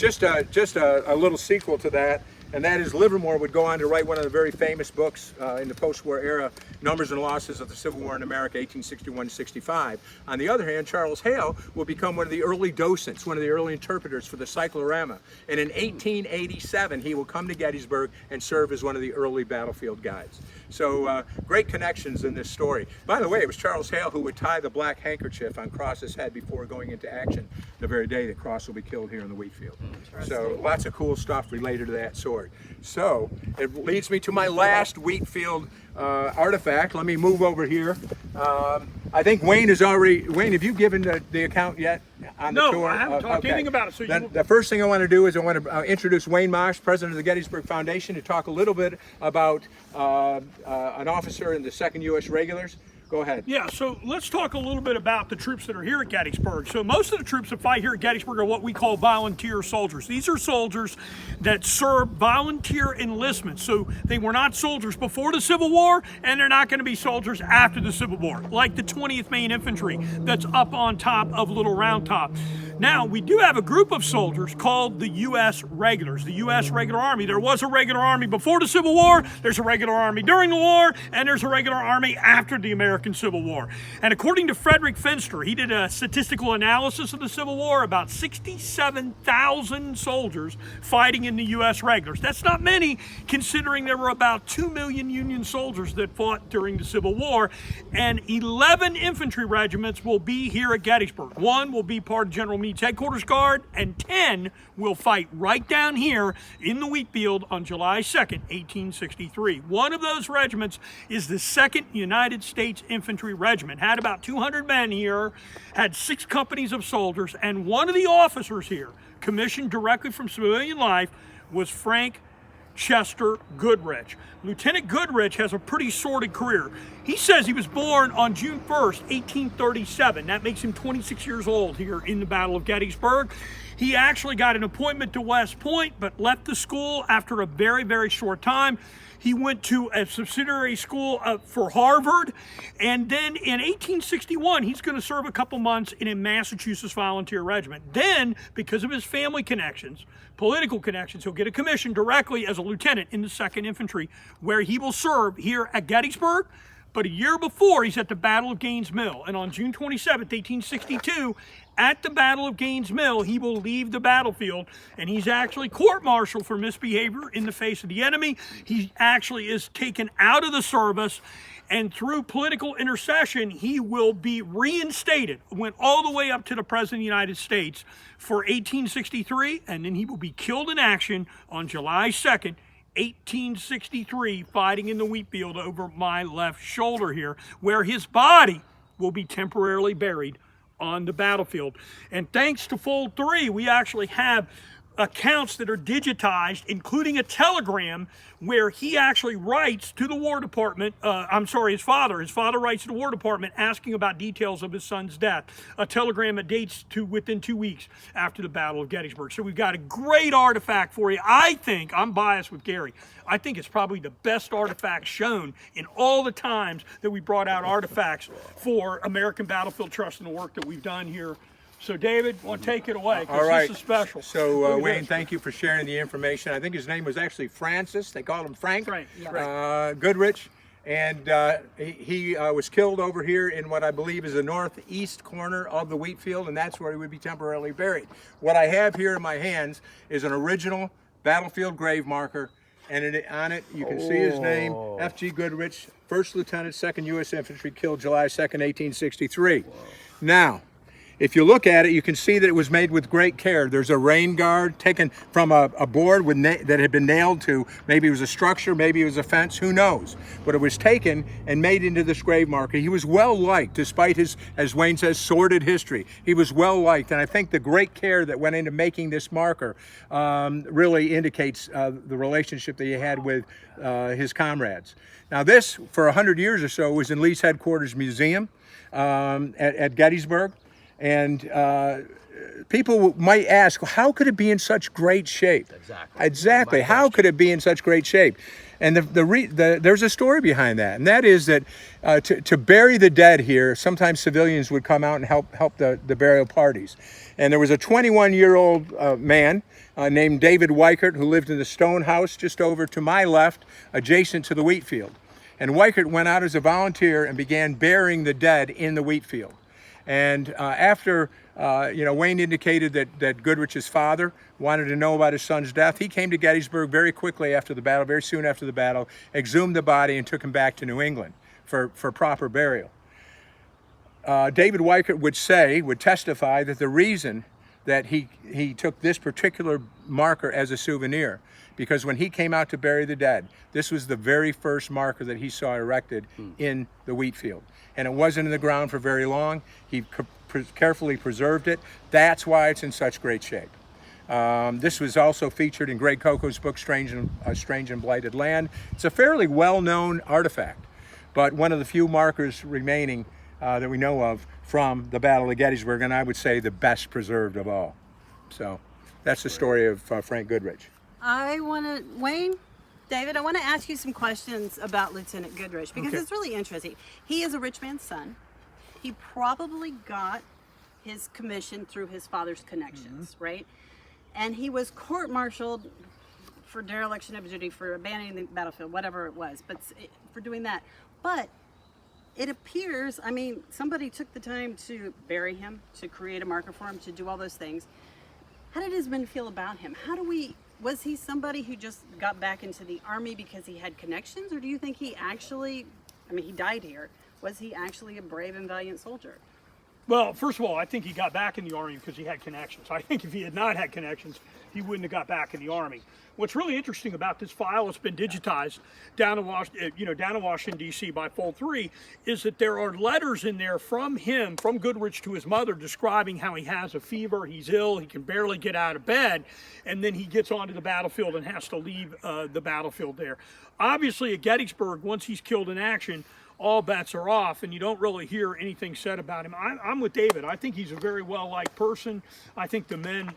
just a little sequel to that, and that is Livermore would go on to write one of the very famous books in the post-war era, Numbers and Losses of the Civil War in America, 1861-65. On the other hand, Charles Hale will become one of the early docents, one of the early interpreters for the cyclorama. And in 1887, he will come to Gettysburg and serve as one of the early battlefield guides. So great connections in this story. By the way, it was Charles Hale who would tie the black handkerchief on Cross's head before going into action the very day that Cross will be killed here in the Wheatfield. So lots of cool stuff related to that sword. So it leads me to my last Wheatfield artifact. Let me move over here. I think Wayne has already, Wayne, have you given the account yet on the tour? No, I haven't talked anything about it. So then the first thing I want to do is I want to introduce Wayne Motts, president of the Gettysburg Foundation, to talk a little bit about an officer in the 2nd U.S. Regulars. Go ahead. Yeah, so let's talk a little bit about the troops that are here at Gettysburg. So most of the troops that fight here at Gettysburg are what we call volunteer soldiers. These are soldiers that serve volunteer enlistment. So they were not soldiers before the Civil War, and they're not going to be soldiers after the Civil War, like the 20th Maine Infantry that's up on top of Little Round Top. Now, we do have a group of soldiers called the U.S. Regulars, the U.S. Regular Army. There was a regular army before the Civil War, there's a regular army during the war, and there's a regular army after the American Civil War. And according to Frederick Finster, he did a statistical analysis of the Civil War, about 67,000 soldiers fighting in the U.S. Regulars. That's not many, considering there were about 2 million Union soldiers that fought during the Civil War, and 11 infantry regiments will be here at Gettysburg. One will be part of General Meade's headquarters guard, and 10 will fight right down here in the Wheatfield on July 2nd, 1863. One of those regiments is the 2nd United States Infantry Regiment. Had about 200 men here, had 6 companies of soldiers, and one of the officers here, commissioned directly from civilian life, was Frank Chester Goodrich. Lieutenant Goodrich has a pretty sordid career. He says he was born on June 1st, 1837. That makes him 26 years old here in the Battle of Gettysburg. He actually got an appointment to West Point, but left the school after a very, very short time. He went to a subsidiary school for Harvard, and then in 1861, he's going to serve a couple months in a Massachusetts volunteer regiment. Then, because of his family connections, political connections, he'll get a commission directly as a lieutenant in the 2nd Infantry, where he will serve here at Gettysburg. But a year before, he's at the Battle of Gaines' Mill, and on June 27th, 1862, at the Battle of Gaines' Mill, he will leave the battlefield, and he's actually court-martialed for misbehavior in the face of the enemy. He actually is taken out of the service, and through political intercession, he will be reinstated, went all the way up to the President of the United States for 1863, and then he will be killed in action on July 2nd, 1863, fighting in the Wheatfield over my left shoulder here, where his body will be temporarily buried on the battlefield. And thanks to Fold 3, we actually have accounts that are digitized, including a telegram where he actually writes to the War Department, his father. His father writes to the War Department asking about details of his son's death. A telegram that dates to within 2 weeks after the Battle of Gettysburg. So we've got a great artifact for you. I think, I'm biased with Gary, I think it's probably the best artifact shown in all the times that we brought out artifacts for American Battlefield Trust and the work that we've done here. So David, want to take it away, because this is special. So Wayne, thank you for sharing the information. I think his name was actually Francis. They called him Frank. Goodrich. And he was killed over here in what I believe is the northeast corner of the Wheatfield, and that's where he would be temporarily buried. What I have here in my hands is an original battlefield grave marker, and on it you can see his name, F.G. Goodrich, 1st Lieutenant, 2nd U.S. Infantry, killed July 2nd, 1863. Whoa. Now, if you look at it, you can see that it was made with great care. There's a rain guard taken from a board that had been nailed to, maybe it was a structure, maybe it was a fence, who knows. But it was taken and made into this grave marker. He was well liked, despite his, as Wayne says, sordid history. He was well liked, and I think the great care that went into making this marker really indicates the relationship that he had with his comrades. Now this, for 100 years or so, was in Lee's Headquarters Museum at Gettysburg. And people might ask, how could it be in such great shape? Exactly. How could it be in such great shape? And there's a story behind that, and that is that to bury the dead here, sometimes civilians would come out and help the burial parties. And there was a 21-year-old man named David Weichert who lived in the stone house just over to my left, adjacent to the Wheatfield. And Weichert went out as a volunteer and began burying the dead in the Wheatfield. And after, Wayne indicated that Goodrich's father wanted to know about his son's death, he came to Gettysburg very quickly after the battle, very soon after the battle, exhumed the body and took him back to New England for proper burial. David Weichert would testify that the reason that he took this particular marker as a souvenir, because when he came out to bury the dead, this was the very first marker that he saw erected in the Wheatfield. And it wasn't in the ground for very long. He carefully preserved it. That's why it's in such great shape. This was also featured in Greg Coco's book, Strange and Blighted Land. It's a fairly well-known artifact. but one of the few markers remaining that we know of from the Battle of Gettysburg, and I would say the best preserved of all. So that's the story of Frank Goodrich. I want to, Wayne, David, I want to ask you some questions about Lieutenant Goodrich because it's really interesting. He is a rich man's son. He probably got his commission through his father's connections, right? And he was court-martialed for dereliction of duty, for abandoning the battlefield, whatever it was, but for doing that. But it appears, I mean, somebody took the time to bury him, to create a marker for him, to do all those things. How did his men feel about him? Was he somebody who just got back into the Army because he had connections, or do you think he actually, I mean, he died here, was he actually a brave and valiant soldier? Well, first of all, I think he got back in the Army because he had connections. I think if he had not had connections, he wouldn't have got back in the Army. What's really interesting about this file, it's been digitized down in Washington, D.C. by Fold 3, is that there are letters in there from him, from Goodrich to his mother, describing how he has a fever, he's ill, he can barely get out of bed, and then he gets onto the battlefield and has to leave the battlefield there. Obviously, at Gettysburg, once he's killed in action, all bets are off, and you don't really hear anything said about him. I'm with David. I think he's a very well-liked person. I think the men,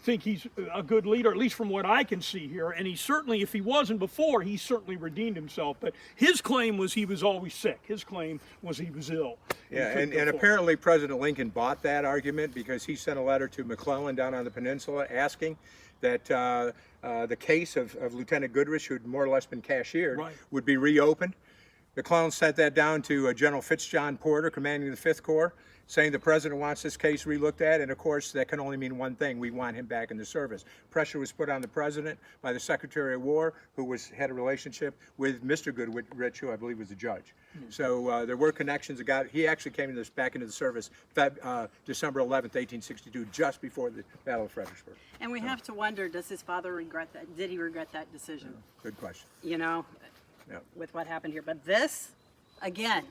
think he's a good leader, at least from what I can see here. And he certainly, if he wasn't before, he certainly redeemed himself. But his claim was he was always sick. His claim was he was ill. Yeah, and apparently President Lincoln bought that argument because he sent a letter to McClellan down on the peninsula asking that the case of Lieutenant Goodrich, who had more or less been cashiered, would be reopened. McClellan sent that down to General Fitzjohn Porter, commanding the 5th Corps, saying the president wants this case relooked at, and of course that can only mean one thing: we want him back in the service. Pressure was put on the president by the Secretary of War, who had a relationship with Mr. Goodrich, who I believe was a judge. So there were connections. He actually came back into the service December 11th, 1862, just before the Battle of Fredericksburg. And we have to wonder, does his father regret that? Did he regret that decision? Good question. You know, with what happened here. But this, again,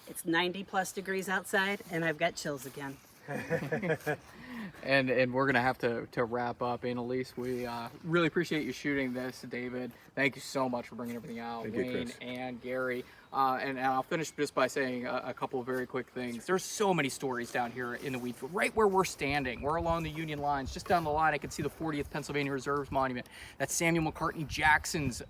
it's 90+ degrees outside, and I've got chills again. And we're gonna have to wrap up. Annalise, we really appreciate you shooting this, David. Thank you so much for bringing everything out. Thank you, Wayne Chris. and Gary. And I'll finish just by saying a couple of very quick things. There's so many stories down here in the Wheatfield, right where we're standing. We're along the Union lines. Just down the line, I can see the 40th Pennsylvania Reserves Monument. That's Samuel McCartney Jackson's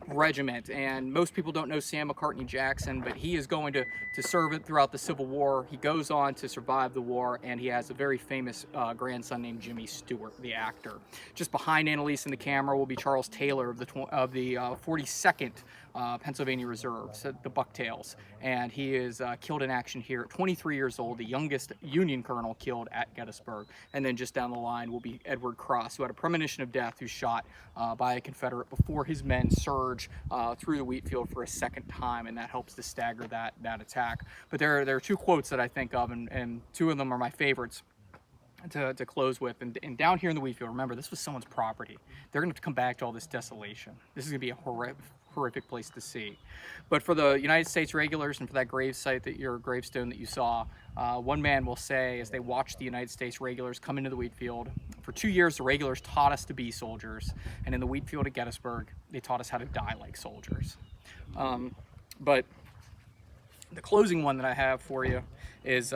regiment, and most people don't know Sam McCartney Jackson, but he is going to serve it throughout the Civil War. He goes on to survive the war, and he has a very famous grandson named Jimmy Stewart, the actor. Just behind Annalise in the camera will be Charles Taylor of the 42nd Pennsylvania Reserves, the Bucktails, and he is killed in action here at 23 years old, the youngest Union colonel killed at Gettysburg. And then just down the line will be Edward Cross, who had a premonition of death, who's shot by a Confederate before his men surge through the Wheatfield for a second time, and that helps to stagger that attack. But there are two quotes that I think of, and two of them are my favorites to close with. And down here in the Wheatfield, remember, this was someone's property. They're going to come back to all this desolation. This is going to be a horrific place to see. But for the United States regulars and for that gravesite, your gravestone that you saw, one man will say, as they watched the United States regulars come into the Wheatfield, for 2 years the regulars taught us to be soldiers, and in the Wheatfield at Gettysburg they taught us how to die like soldiers. But the closing one that I have for you is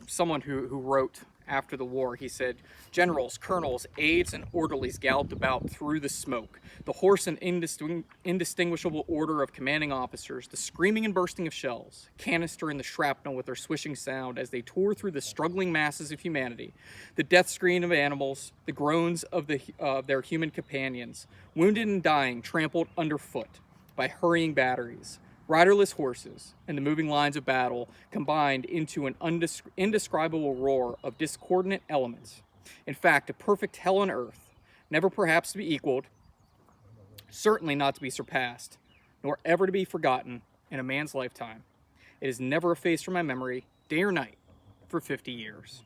someone who wrote after the war. He said, "Generals, colonels, aides, and orderlies galloped about through the smoke, the hoarse and indistinguishable order of commanding officers, the screaming and bursting of shells, canister and the shrapnel with their swishing sound as they tore through the struggling masses of humanity, the death scream of animals, the groans of their human companions, wounded and dying trampled underfoot by hurrying batteries, riderless horses, and the moving lines of battle combined into an indescribable roar of discordant elements. In fact, a perfect hell on earth, never perhaps to be equaled, certainly not to be surpassed, nor ever to be forgotten in a man's lifetime. It is never effaced from my memory, day or night, for 50 years.